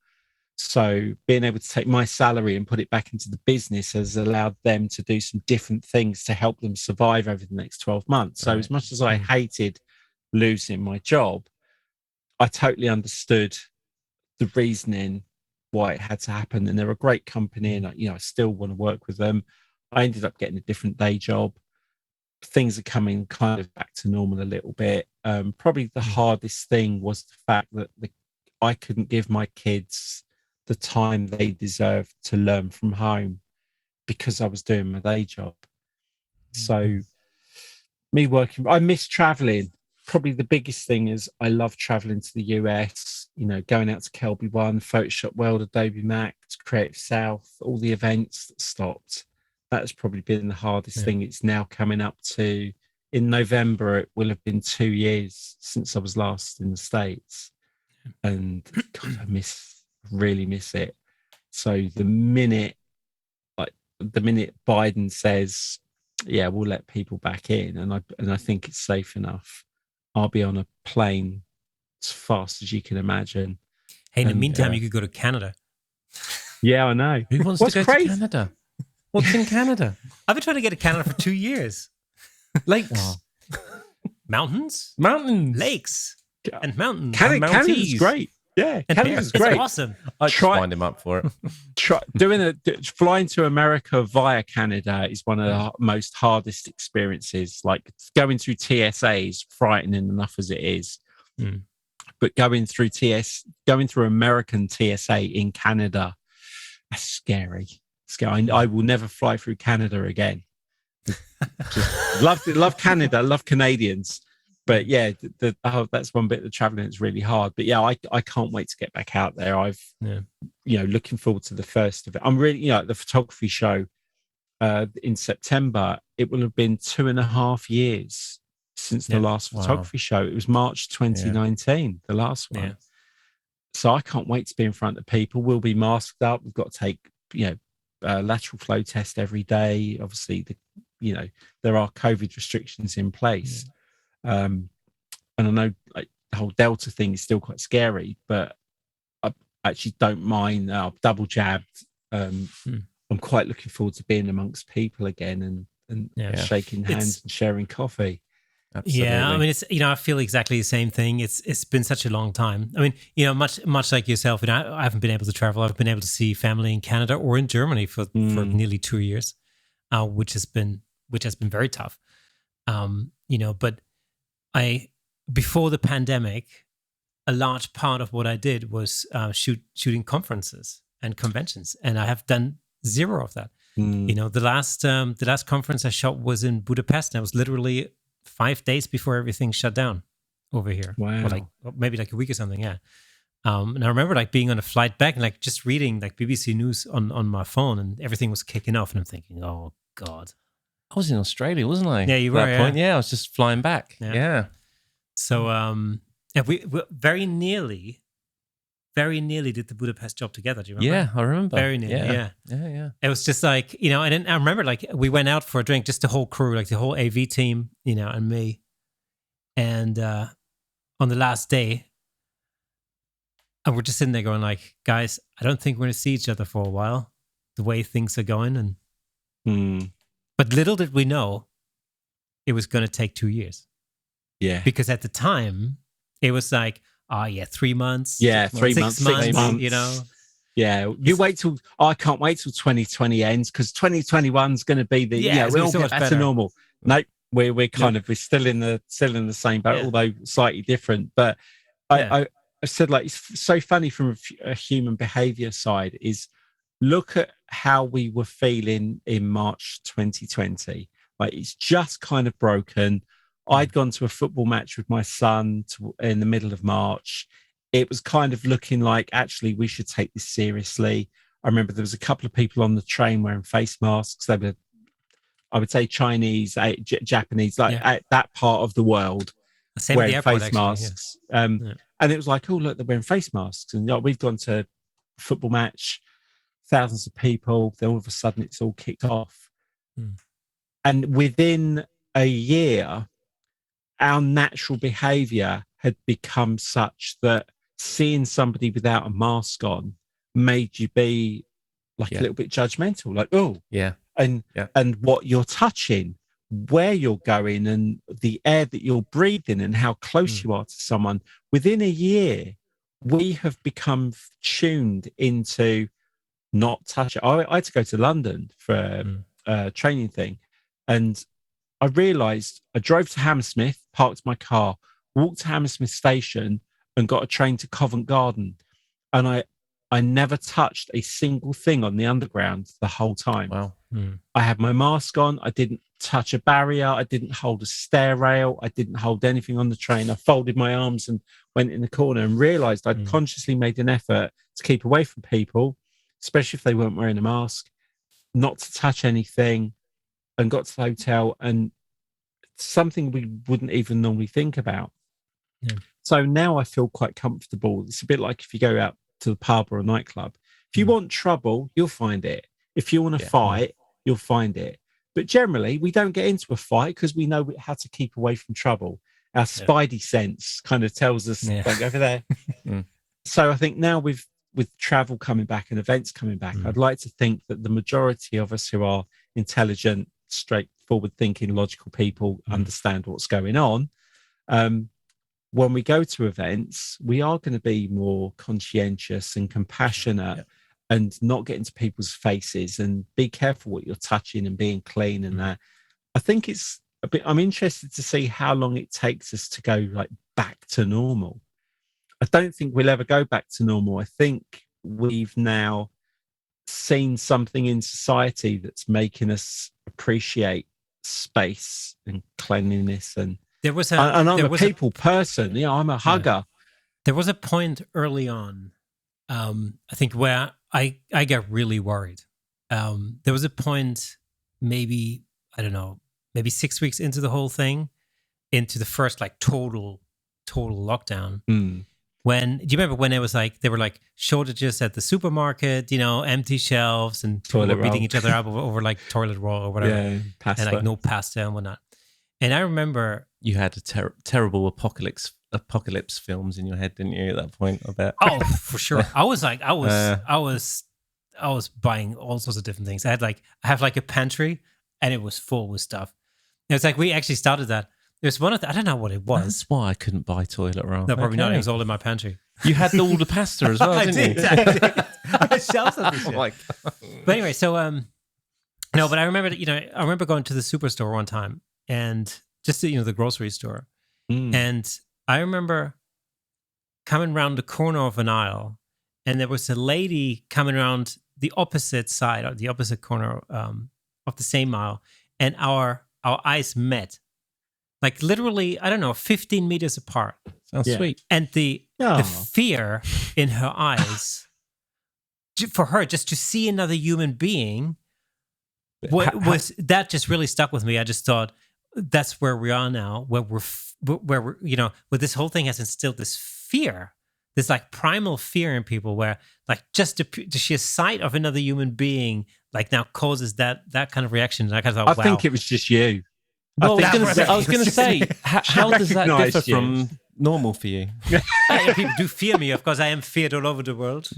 So being able to take my salary and put it back into the business has allowed them to do some different things to help them survive over the next 12 months. So as much as I hated losing my job, I totally understood the reasoning why it had to happen. And they're a great company, and I still want to work with them. I ended up getting a different day job. Things are coming kind of back to normal a little bit. Probably the hardest thing was the fact that I couldn't give my kids the time they deserved to learn from home because I was doing my day job. So I miss traveling. Probably the biggest thing is I love traveling to the US, going out to Kelby One, Photoshop World, Adobe Max, Creative South, all the events that stopped. That's probably been the hardest thing. It's now coming up to, in November, it will have been 2 years since I was last in the States. And God, I really miss it. So the minute Biden says, yeah, we'll let people back in, and I think it's safe enough, I'll be on a plane as fast as you can imagine. Hey, in the meantime, you could go to Canada. Yeah, I know. Who wants to go to Canada? What's in Canada? I've been trying to get to Canada for 2 years. Lakes. Mountains, lakes, and mountains. Canada's great. Yeah, Canada's great. It's awesome. I'd wind him up for it. Flying to America via Canada is one of the most hardest experiences. Like going through TSA is frightening enough as it is, but going through American TSA in Canada, that's scary. I will never fly through Canada again. Just love Canada, love Canadians, But yeah, that's one bit of the traveling that's really hard. But yeah, I can't wait to get back out there. Looking forward to the first of it. I'm really, the photography show in September. It will have been 2.5 years since the last photography show. It was March 2019, the last one. So I can't wait to be in front of people. We'll be masked up. We've got to take, lateral flow test every day. Obviously, there are COVID restrictions in place. And I know like the whole Delta thing is still quite scary, but I actually don't mind. I've double jabbed. I'm quite looking forward to being amongst people again and shaking hands and sharing coffee. Absolutely. Yeah, I mean, it's I feel exactly the same thing. It's been such a long time. I mean, much like yourself, I haven't been able to travel. I've been able to see family in Canada or in Germany for nearly 2 years, which has been very tough. But before the pandemic, a large part of what I did was shooting conferences and conventions, and I have done zero of that. The last conference I shot was in Budapest, and it was literally 5 days before everything shut down over here. Wow. Or maybe like a week or something. Yeah. And I remember like being on a flight back and like just reading like BBC News on my phone, and everything was kicking off, and I'm thinking, oh God. I was in Australia, wasn't I? Yeah, you were. At that point, I was just flying back. Yeah. So, and we very nearly did the Budapest job together. Do you remember? Yeah, I remember. Very nearly. Yeah. It was just like and I remember like we went out for a drink, just the whole crew, like the whole AV team, and me. And on the last day, and we're just sitting there going like, guys, I don't think we're going to see each other for a while. The way things are going, but little did we know, it was going to take 2 years. Yeah. Because at the time, it was like, 3 months. Yeah, 3 months, 6 months. Yeah, I can't wait till 2020 ends, because 2021 is going to be we'll all get back to normal. No, we're still in the same boat, although slightly different. But I said, like, it's so funny from a human behavior side is look at how we were feeling in March 2020. Like, it's just kind of broken. I'd gone to a football match with my son in the middle of March. It was kind of looking like, actually, we should take this seriously. I remember there was a couple of people on the train wearing face masks. They were, I would say, Chinese, Japanese, that part of the world, wearing face masks. And it was like, oh, look, they're wearing face masks. And we've gone to a football match, thousands of people. Then all of a sudden, it's all kicked off. And within a year, our natural behavior had become such that seeing somebody without a mask on made you be like a little bit judgmental, like, and what you're touching, where you're going, and the air that you're breathing, and how close you are to someone. Within a year, we have become tuned into not touching. I had to go to London for a training thing, and I realised I drove to Hammersmith, parked my car, walked to Hammersmith station, and got a train to Covent Garden. And I never touched a single thing on the underground the whole time. Wow. I had my mask on. I didn't touch a barrier. I didn't hold a stair rail. I didn't hold anything on the train. I folded my arms and went in the corner and realised I'd consciously made an effort to keep away from people, especially if they weren't wearing a mask, not to touch anything, and got to the hotel, and something we wouldn't even normally think about. So now I feel quite comfortable. It's a bit like if you go out to the pub or a nightclub. If you want trouble, you'll find it. If you want to fight, you'll find it. But generally, we don't get into a fight because we know how to keep away from trouble. Our spidey sense kind of tells us, don't go over there. So I think now with travel coming back and events coming back, I'd like to think that the majority of us who are intelligent, straightforward thinking, logical people understand what's going on. When we go to events, we are going to be more conscientious and compassionate and not get into people's faces and be careful what you're touching and being clean and that. I think it's a bit, I'm interested to see how long it takes us to go like back to normal. I don't think we'll ever go back to normal. I think we've now seen something in society that's making us appreciate space and cleanliness and There was and I'm there a was people person. I'm a hugger. There was a point early on, I think, where I got really worried. There was a point, maybe, I don't know, maybe 6 weeks into the whole thing, into the first like total lockdown. When, do you remember when it was like, there were like shortages at the supermarket, empty shelves, and people were beating each other up over like toilet roll or whatever, pasta. and like no pasta and whatnot. And I remember you had a terrible apocalypse films in your head, didn't you? At that point, I bet. Oh, for sure. I was buying all sorts of different things. I have like a pantry, and it was full with stuff. And it's like we actually started that. There's one of I don't know what it was. That's why I couldn't buy toilet roll. No, probably not. It was all in my pantry. You had all the pasta as well, didn't you? Exactly. I had shelves of this shit. Oh my God. But anyway, so no, but I remember I remember going to the superstore one time, and just the grocery store, and I remember coming around the corner of an aisle, and there was a lady coming around the opposite side, or the opposite corner of the same aisle, and our eyes met. Like literally, I don't know, 15 meters apart. Sounds sweet. And the fear in her eyes, for her, just to see another human being, that just really stuck with me. I just thought, that's where we are now, where we're where this whole thing has instilled this fear, this like primal fear in people, where like just the sheer sight of another human being like now causes that kind of reaction. And I kind of thought, I think it was just you. Well, I was going to say, how does that differ from normal for you? People do fear me, of course. I am feared all over the world.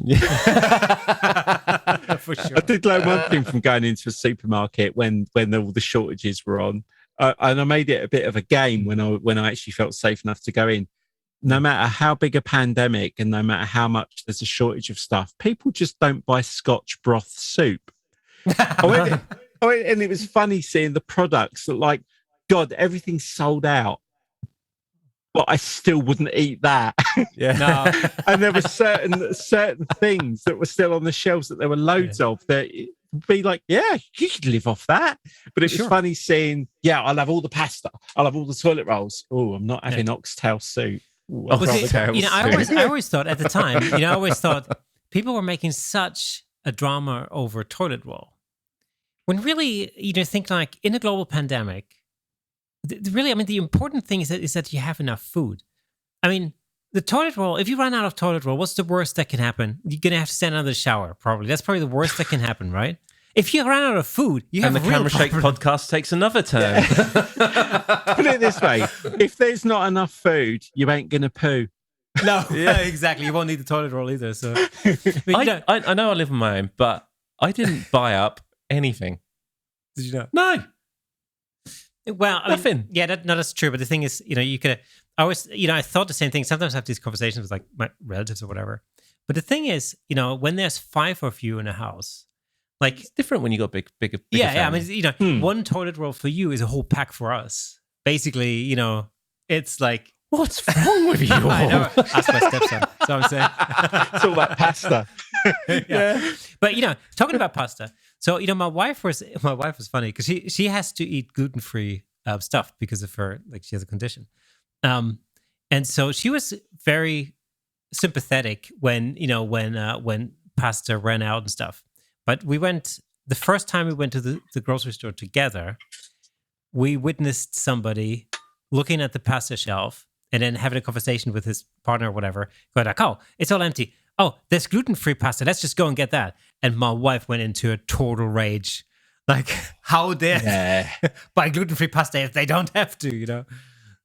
For sure. I did learn one thing from going into a supermarket when all the shortages were on, and I made it a bit of a game when I actually felt safe enough to go in. No matter how big a pandemic and no matter how much there's a shortage of stuff, people just don't buy Scotch broth soup. And it was funny seeing the products that, like, God, everything's sold out, but I still wouldn't eat that. Yeah. No. And there were certain things that were still on the shelves that there were loads of that would be like, yeah, you could live off that. But it was funny seeing, I'll have all the pasta, I'll have all the toilet rolls. Oh, I'm not having oxtail soup. Ooh, I always thought at the time, people were making such a drama over toilet roll, when really, think like in a global pandemic. Really, I mean, the important thing is that you have enough food. I mean, the toilet roll, if you run out of toilet roll, what's the worst that can happen? You're going to have to stand under the shower, probably. That's probably the worst that can happen, right? If you run out of food, you have a real Camera Shake podcast takes another turn. Put it this way. If there's not enough food, you ain't going to poo. No, exactly. You won't need the toilet roll either. So, I know I live on my own, but I didn't buy up anything. Did you know? No. Well, nothing. That's true. But the thing is, you could. I thought the same thing. Sometimes I have these conversations with like my relatives or whatever. But the thing is, when there's 5 of you in a house, like it's different when you got bigger. Family. I mean, one toilet roll for you is a whole pack for us. Basically, it's like, what's wrong with you? I know. Ask my stepson. That's what I'm saying. It's all that pasta. Yeah. But talking about pasta. So my wife was funny because she has to eat gluten-free stuff because of her, like, she has a condition, and so she was very sympathetic when pasta ran out and stuff. But the first time we went to the grocery store together, we witnessed somebody looking at the pasta shelf and then having a conversation with his partner or whatever, going like, "Oh, it's all empty. Oh, there's gluten-free pasta. Let's just go and get that." And my wife went into a total rage. Like, how dare buy gluten-free pasta if they don't have to,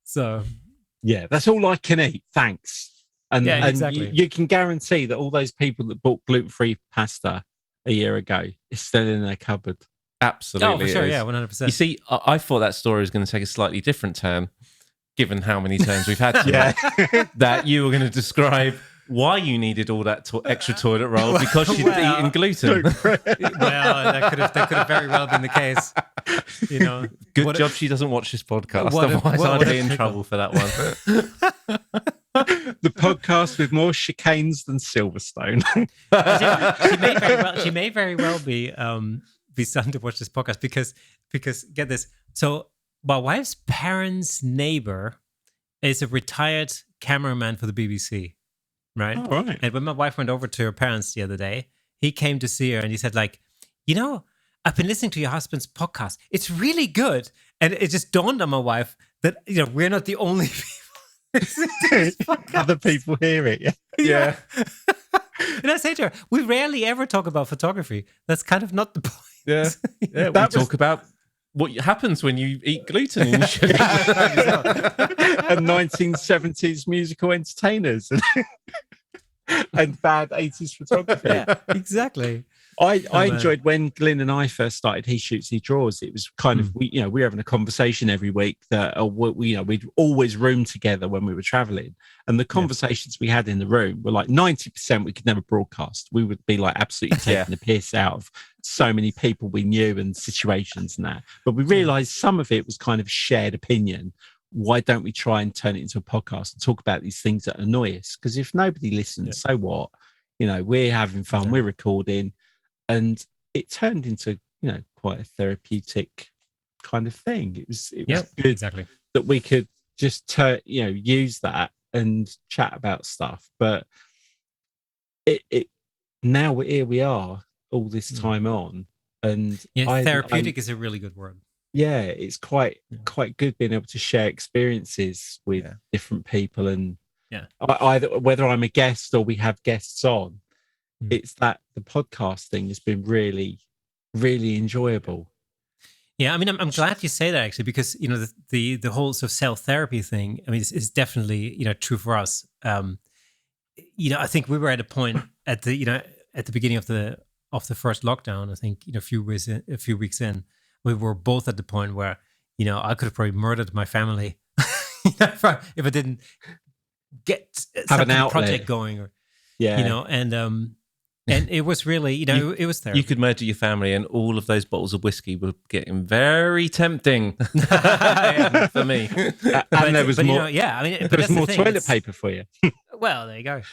So, yeah, that's all I can eat. Thanks. And exactly. You can guarantee that all those people that bought gluten-free pasta a year ago is still in their cupboard. Absolutely. Oh, for sure. Yeah, 100%. You see, I thought that story was going to take a slightly different turn, given how many turns we've had today. That you were going to describe why you needed all that extra toilet roll because she'd eaten gluten. Well, that could have very well been the case. Good job she doesn't watch this podcast. Otherwise, I'd be in trouble for that one. The podcast with more chicanes than Silverstone. She may very well be starting to watch this podcast because get this. So my wife's parents' neighbor is a retired cameraman for the BBC, right? Oh, right. And when my wife went over to her parents the other day, he came to see her and he said, like, you know, I've been listening to your husband's podcast. It's really good. And it just dawned on my wife that, you know, we're not the only people listening to this podcast. Other people hear it. Yeah. Yeah. And I say to her, we rarely ever talk about photography. That's kind of not the point. Yeah. Yeah. We That was- talk about what happens when you eat gluten in your sugar. And 1970s musical entertainers and bad 80s photography. Yeah, exactly. I enjoyed when Glyn and I first started He Shoots, He Draws. It was kind of, we were having a conversation every week that, we'd always room together when we were traveling. And the conversations we had in the room were like 90% we could never broadcast. We would be like absolutely taking the piss out of so many people we knew and situations and that. But we realized some of it was kind of shared opinion. Why don't we try and turn it into a podcast and talk about these things that annoy us? Because if nobody listens, so what? You know, we're having fun, we're recording. And it turned into, quite a therapeutic kind of thing. It was good exactly. that we could just, use that and chat about stuff. But now here we are all this time on. And therapeutic is a really good word. Yeah, it's quite good being able to share experiences with different people. And either whether I'm a guest or we have guests on, it's that the podcast thing has been really, really enjoyable. Yeah, I mean, I'm glad you say that actually, because the whole sort of self-therapy thing, I mean, it's definitely true for us. I think we were at a point at the beginning of the first lockdown. I think a few weeks in, we were both at the point where I could have probably murdered my family if I didn't get some kind of project going, and it was really, it was there. You could murder your family, and all of those bottles of whiskey were getting very tempting for me. And there was more. I mean, there was more toilet paper for you. Well, there you go.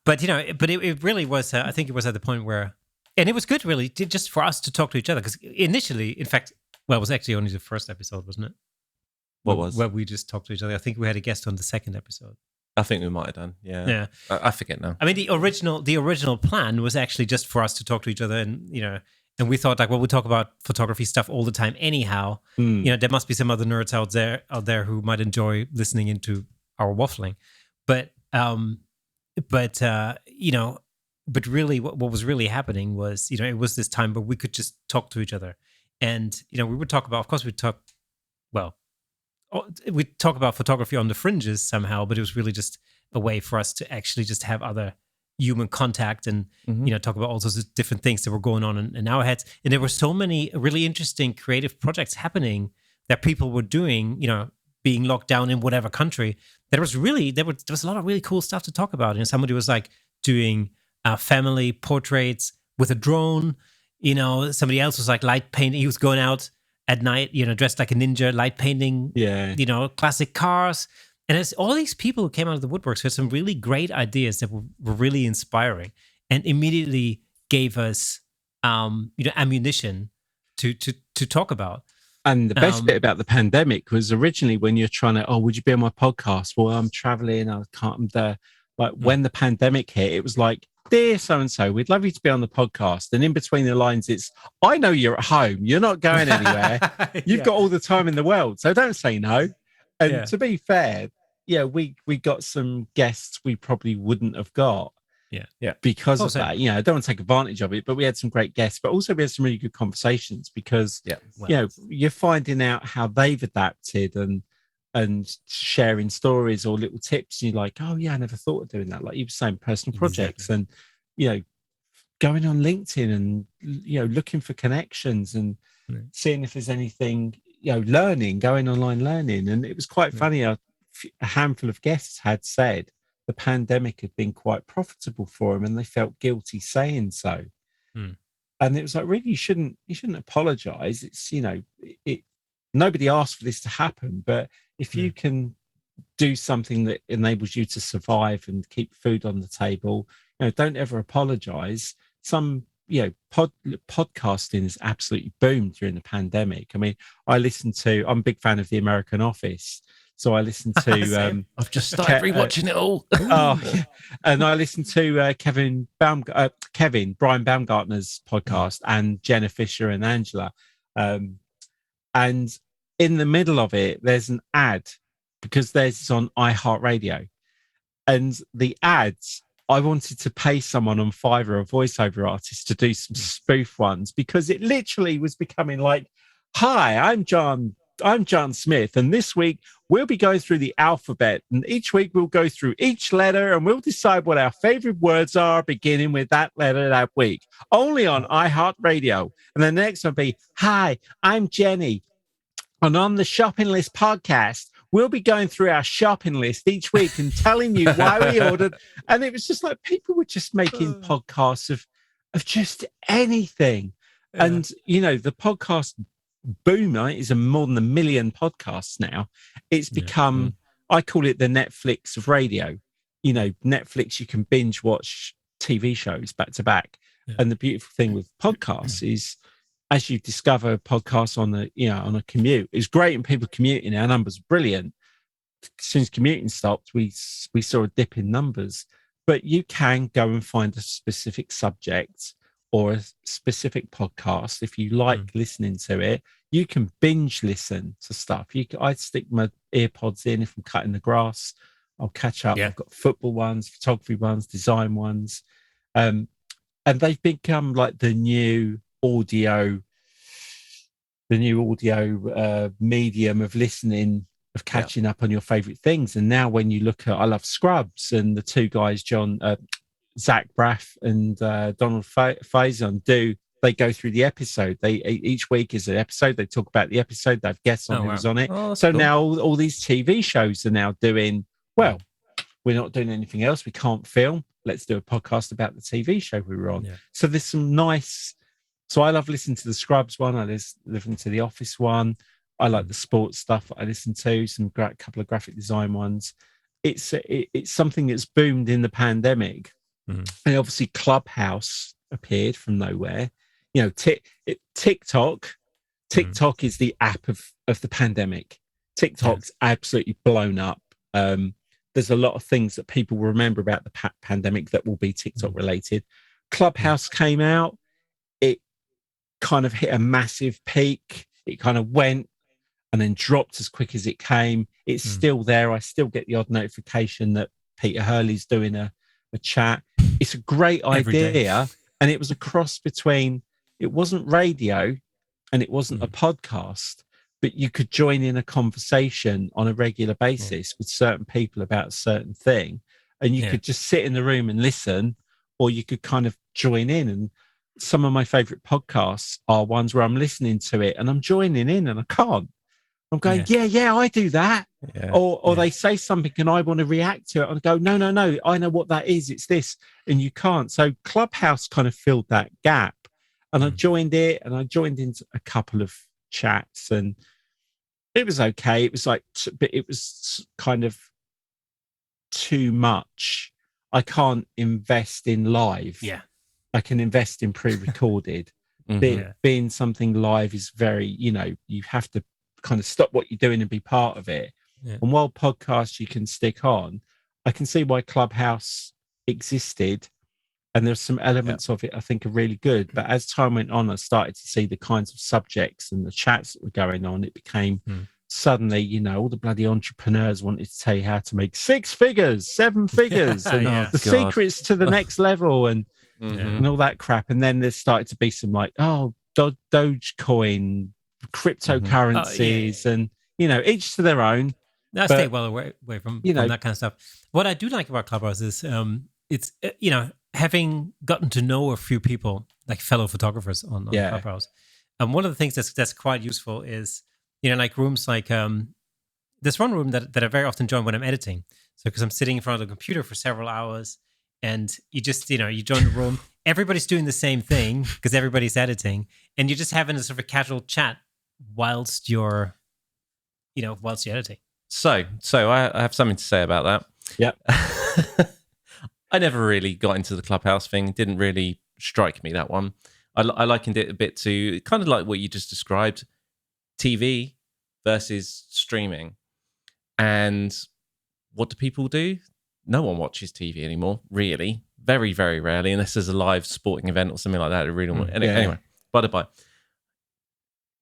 But it really was. I think it was at the point where, and it was good, really, just for us to talk to each other. Because initially, in fact, it was actually only the first episode, wasn't it? What was? Where we just talked to each other. I think we had a guest on the second episode. I think we might have done. Yeah. I forget now. I mean, the original plan was actually just for us to talk to each other, and and we thought, like, well, we talk about photography stuff all the time anyhow. There must be some other nerds out there who might enjoy listening into our waffling. But really, what was really happening was, it was this time where we could just talk to each other, and we would talk about, of course, we'd talk about photography on the fringes somehow, but it was really just a way for us to actually just have other human contact and talk about all sorts of different things that were going on in our heads. And there were so many really interesting creative projects happening that people were doing, being locked down in whatever country. There was a lot of really cool stuff to talk about. And somebody was like doing family portraits with a drone. Somebody else was like light painting. He was going out at night, dressed like a ninja, light painting, classic cars. And it's all these people who came out of the woodworks with some really great ideas that were really inspiring, and immediately gave us, ammunition to talk about. And the best bit about the pandemic was originally when you're trying to, would you be on my podcast? Well, I'm traveling, I can't, I'm there. Like when the pandemic hit, it was like, dear so-and-so, we'd love you to be on the podcast. And in between the lines, it's, I know you're at home. You're not going anywhere. You've got all the time in the world. So don't say no. And to be fair, we got some guests we probably wouldn't have got because of that. I don't want to take advantage of it, but we had some great guests. But also we had some really good conversations because, you're finding out how they've adapted and sharing stories or little tips. You're like, oh yeah, I never thought of doing that. Like you were saying, personal projects and, going on LinkedIn and, looking for connections and seeing if there's anything, learning, going online learning. And it was quite funny. A handful of guests had said the pandemic had been quite profitable for them and they felt guilty saying so. And it was like, really, you shouldn't apologize. It's, nobody asked for this to happen, but if you can do something that enables you to survive and keep food on the table, don't ever apologize. Some podcasting has absolutely boomed during the pandemic. I mean, I'm a big fan of The American Office. So I listened to I've just started rewatching it all. And I listened to Kevin Brian Baumgartner's podcast and Jenna Fisher and Angela. And in the middle of it, there's an ad because it's on iHeartRadio. And the ads, I wanted to pay someone on Fiverr, a voiceover artist, to do some spoof ones because it literally was becoming like, "Hi, I'm John Smith, and this week we'll be going through the alphabet, and each week we'll go through each letter and we'll decide what our favorite words are beginning with that letter that week, only on iHeartRadio." And the next one will be, "Hi, I'm Jenny, and on the Shopping List podcast, we'll be going through our shopping list each week and telling you why we ordered." And it was just like people were just making podcasts of just anything. Yeah. And, the podcast boom is more than 1 million podcasts now. It's become, I call it the Netflix of radio. Netflix, you can binge watch TV shows back to back. Yeah. And the beautiful thing with podcasts is, as you discover podcasts on a commute, it's great, and people commuting, our numbers are brilliant. Since commuting stopped, we saw a dip in numbers. But you can go and find a specific subject or a specific podcast. If you like listening to it, you can binge listen to stuff. I stick my earpods in if I'm cutting the grass. I'll catch up. Yeah. I've got football ones, photography ones, design ones. And they've become like the new audio medium of listening, of catching up on your favorite things. And now when you look at, I love Scrubs, and the two guys, Zach Braff and Donald Faison, they go through the episode. Each week is an episode. They talk about the episode. They have guests on who's on it. So cool. Now all these TV shows are now doing, well, we're not doing anything else. We can't film. Let's do a podcast about the TV show we were on. Yeah. So there's some nice. So I love listening to the Scrubs one. I listen to the Office one. I like the sports stuff I listen to. Some couple of graphic design ones. It's something that's boomed in the pandemic. And obviously Clubhouse appeared from nowhere. TikTok is the app of the pandemic. TikTok's absolutely blown up. There's a lot of things that people will remember about the pandemic that will be TikTok related. Clubhouse came out. It kind of hit a massive peak. It kind of went and then dropped as quick as it came. It's still there. I still get the odd notification that Peter Hurley's doing a chat. It's a great idea. And it was a cross between, it wasn't radio and it wasn't a podcast, but you could join in a conversation on a regular basis with certain people about a certain thing. And you could just sit in the room and listen, or you could kind of join in. And some of my favorite podcasts are ones where I'm listening to it and I'm joining in and I can't. I'm going, yeah, I do that. Yeah. Or they say something and I want to react to it and go, no, I know what that is. It's this. And you can't. So Clubhouse kind of filled that gap. And I joined it, and I joined into a couple of chats, and it was okay. It was like, but it was kind of too much. I can't invest in live. Yeah. I can invest in pre-recorded. Being something live is very, you have to kind of stop what you're doing and be part of it. Yeah. And while podcasts you can stick on, I can see why Clubhouse existed, and there's some elements of it I think are really good. But as time went on, I started to see the kinds of subjects and the chats that were going on. It became suddenly, all the bloody entrepreneurs wanted to tell you how to make 6 figures, 7 figures, and the secrets to the next level, and all that crap. And then there started to be some like, Dogecoin, cryptocurrencies, and each to their own. I stay well away from that kind of stuff. What I do like about Clubhouse is it's having gotten to know a few people, like fellow photographers on Clubhouse. And one of the things that's quite useful is like rooms like there's one room that I very often join when I'm editing. So because I'm sitting in front of the computer for several hours, and you just you join the room, everybody's doing the same thing because everybody's editing, and you're just having a sort of a casual chat whilst you're editing. So I have something to say about that. Yeah. I never really got into the Clubhouse thing. Didn't really strike me, that one. I likened it a bit to kind of like what you just described, TV versus streaming. And what do people do? No one watches TV anymore, really. Very, very rarely, unless there's a live sporting event or something like that. Anyway, by the by.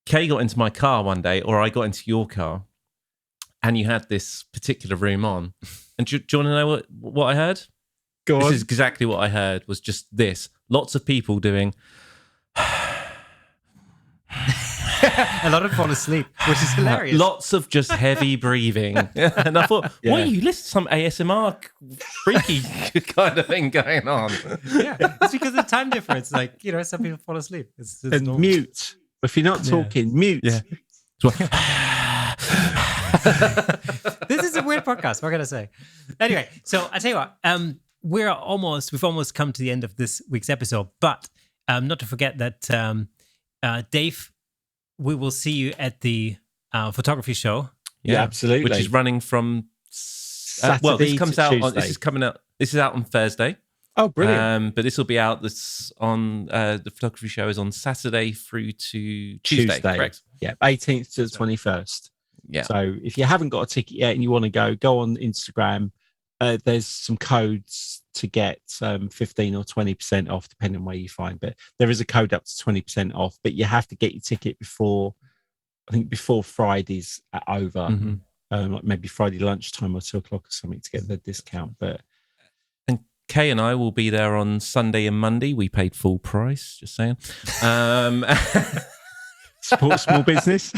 Kay got into my car one day, or I got into your car, and you had this particular room on. And do you want to know what I heard? Go on. This is exactly what I heard, was just this. Lots of people doing... A lot of fall asleep, which is hilarious. Lots of just heavy breathing. And I thought, what are you listening to? Some ASMR freaky kind of thing going on. Yeah, it's because of the time difference. Like, some people fall asleep. It's and normal. Mute. If you're not talking, mute. Yeah. This is a weird podcast. What can I say? Anyway, so I tell you what, we've almost come to the end of this week's episode, but not to forget that Dave, we will see you at the photography show. Yeah, absolutely. Which is running from Saturday this comes out Tuesday. on, this is coming out. This is out on Thursday. Oh, brilliant! But this will be out. This on the photography show is on Saturday through to Tuesday. Correct? Yeah, 18th to the 21st. Yeah. So if you haven't got a ticket yet and you want to go on Instagram. There's some codes to get 15 or 20% off, depending on where you find. But there is a code up to 20% off. But you have to get your ticket before Friday's over, like maybe Friday lunchtime or 2:00 or something to get the discount. And Kay and I will be there on Sunday and Monday. We paid full price, just saying. Support small business.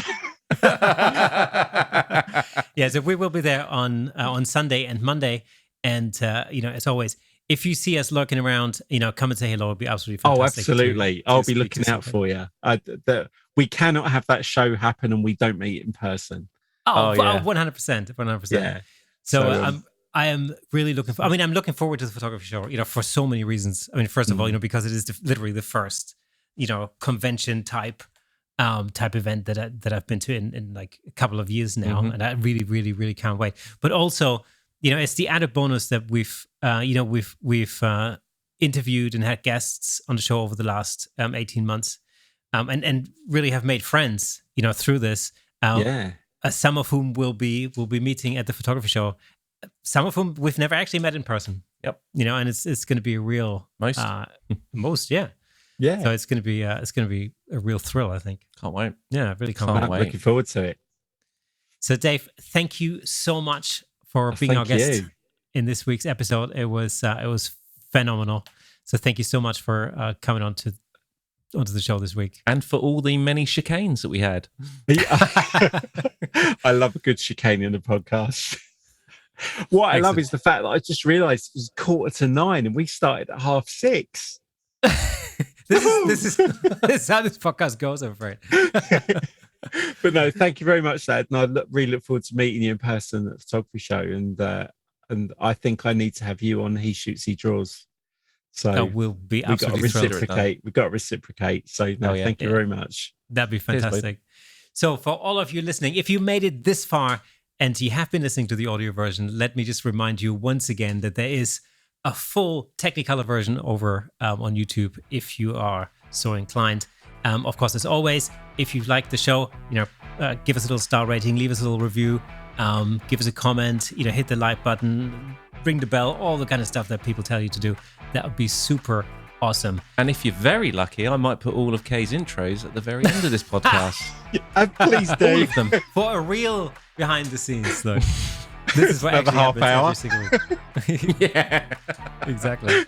Yeah, so we will be there on Sunday and Monday, and as always, if you see us lurking around, come and say hello. It'll be absolutely fantastic. Oh, absolutely! I'll be looking out for you. We cannot have that show happen and we don't meet in person. Oh, yeah. 100%. Yeah. So I am really looking. I'm looking forward to the photography show. For so many reasons. First of all, because it is literally the first, convention type event that I've been to in like a couple of years now, and I really, really, really can't wait. But also, it's the added bonus that we've interviewed and had guests on the show over the last 18 months, and really have made friends, through this. Some of whom will be meeting at the photography show. Some of whom we've never actually met in person. Yep. And it's going to be a real most. Yeah. Yeah. So it's going to be a real thrill, I think. Can't wait. Yeah, I really can't wait. Looking forward to it. So Dave, thank you so much for being our guest in this week's episode. It was phenomenal. So thank you so much for coming onto the show this week. And for all the many chicanes that we had. I love a good chicane in the podcast. What I love is the fact that I just realised it was 9:15 and we started at 6:30. This is how this podcast goes, I'm afraid. But no, thank you very much, Dad. And I really look forward to meeting you in person at the photography show. And I think I need to have you on He Shoots, He Draws. So we'll be absolutely reciprocate. We've got to reciprocate. So thank you very much. That'd be fantastic. So for all of you listening, if you made it this far and you have been listening to the audio version, let me just remind you once again that there is a full Technicolor version over on YouTube if you are so inclined. Of course, as always, if you like the show, give us a little star rating, leave us a little review, give us a comment, hit the like button, ring the bell, all the kind of stuff that people tell you to do. That would be super awesome. And if you're very lucky, I might put all of Kay's intros at the very end of this podcast. Please do. All of them. For a real behind the scenes look. This is what another actually half happens hour. every single week. Yeah, exactly.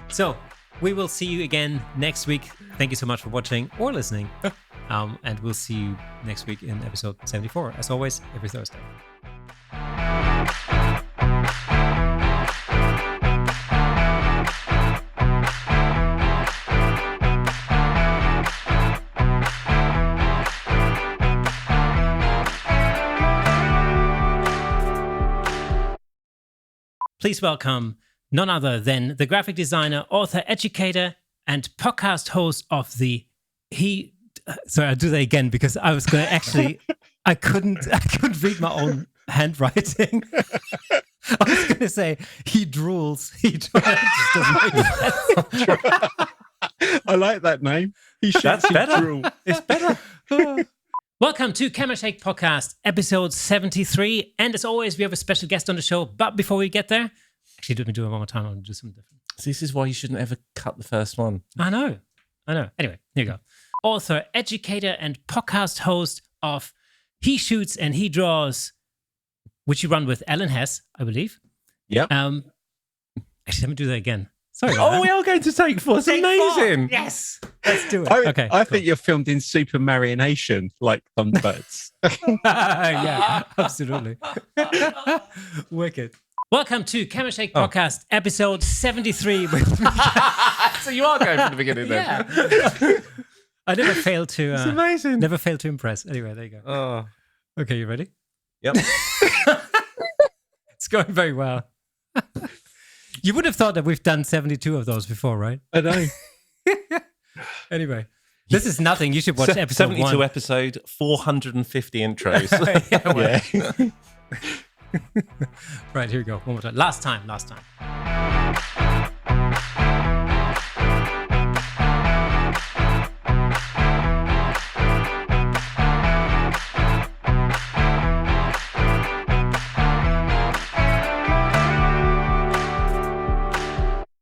So we will see you again next week. Thank you so much for watching or listening. And we'll see you next week in episode 74. As always, every Thursday. Please welcome none other than the graphic designer, author, educator, and podcast host of the Sorry, I'll do that again because I was going to actually, I couldn't read my own handwriting. I was going to say he drools. He just doesn't make sense. I like that name. That's better. Drool. It's better. Welcome to Camera Shake Podcast, episode 73. And as always, we have a special guest on the show. But before we get there, actually, let me do it one more time. I'll do something different. So this is why you shouldn't ever cut the first one. I know. Anyway, here you go. Author, educator, and podcast host of He Shoots and He Draws, which you run with Ellen Hess, I believe. Yep. Actually, let me do that again. Sorry. Oh, we are going to take 4. It's amazing. Yes. Let's do it. Okay. I think you're filmed in Super Marionation, like Thunderbirds. Yeah, absolutely. Wicked. Welcome to Camera Shake Podcast, episode 73. So you are going from the beginning then. Yeah. I never failed to. It's amazing. Never failed to impress. Anyway, there you go. Oh. Okay, you ready? Yep. It's going very well. You would have thought that we've done 72 of those before, right? I know. Anyway, this is nothing. You should watch episode 72 1. episode, 450 intros. Yeah. Right, here we go. One more time. Last time.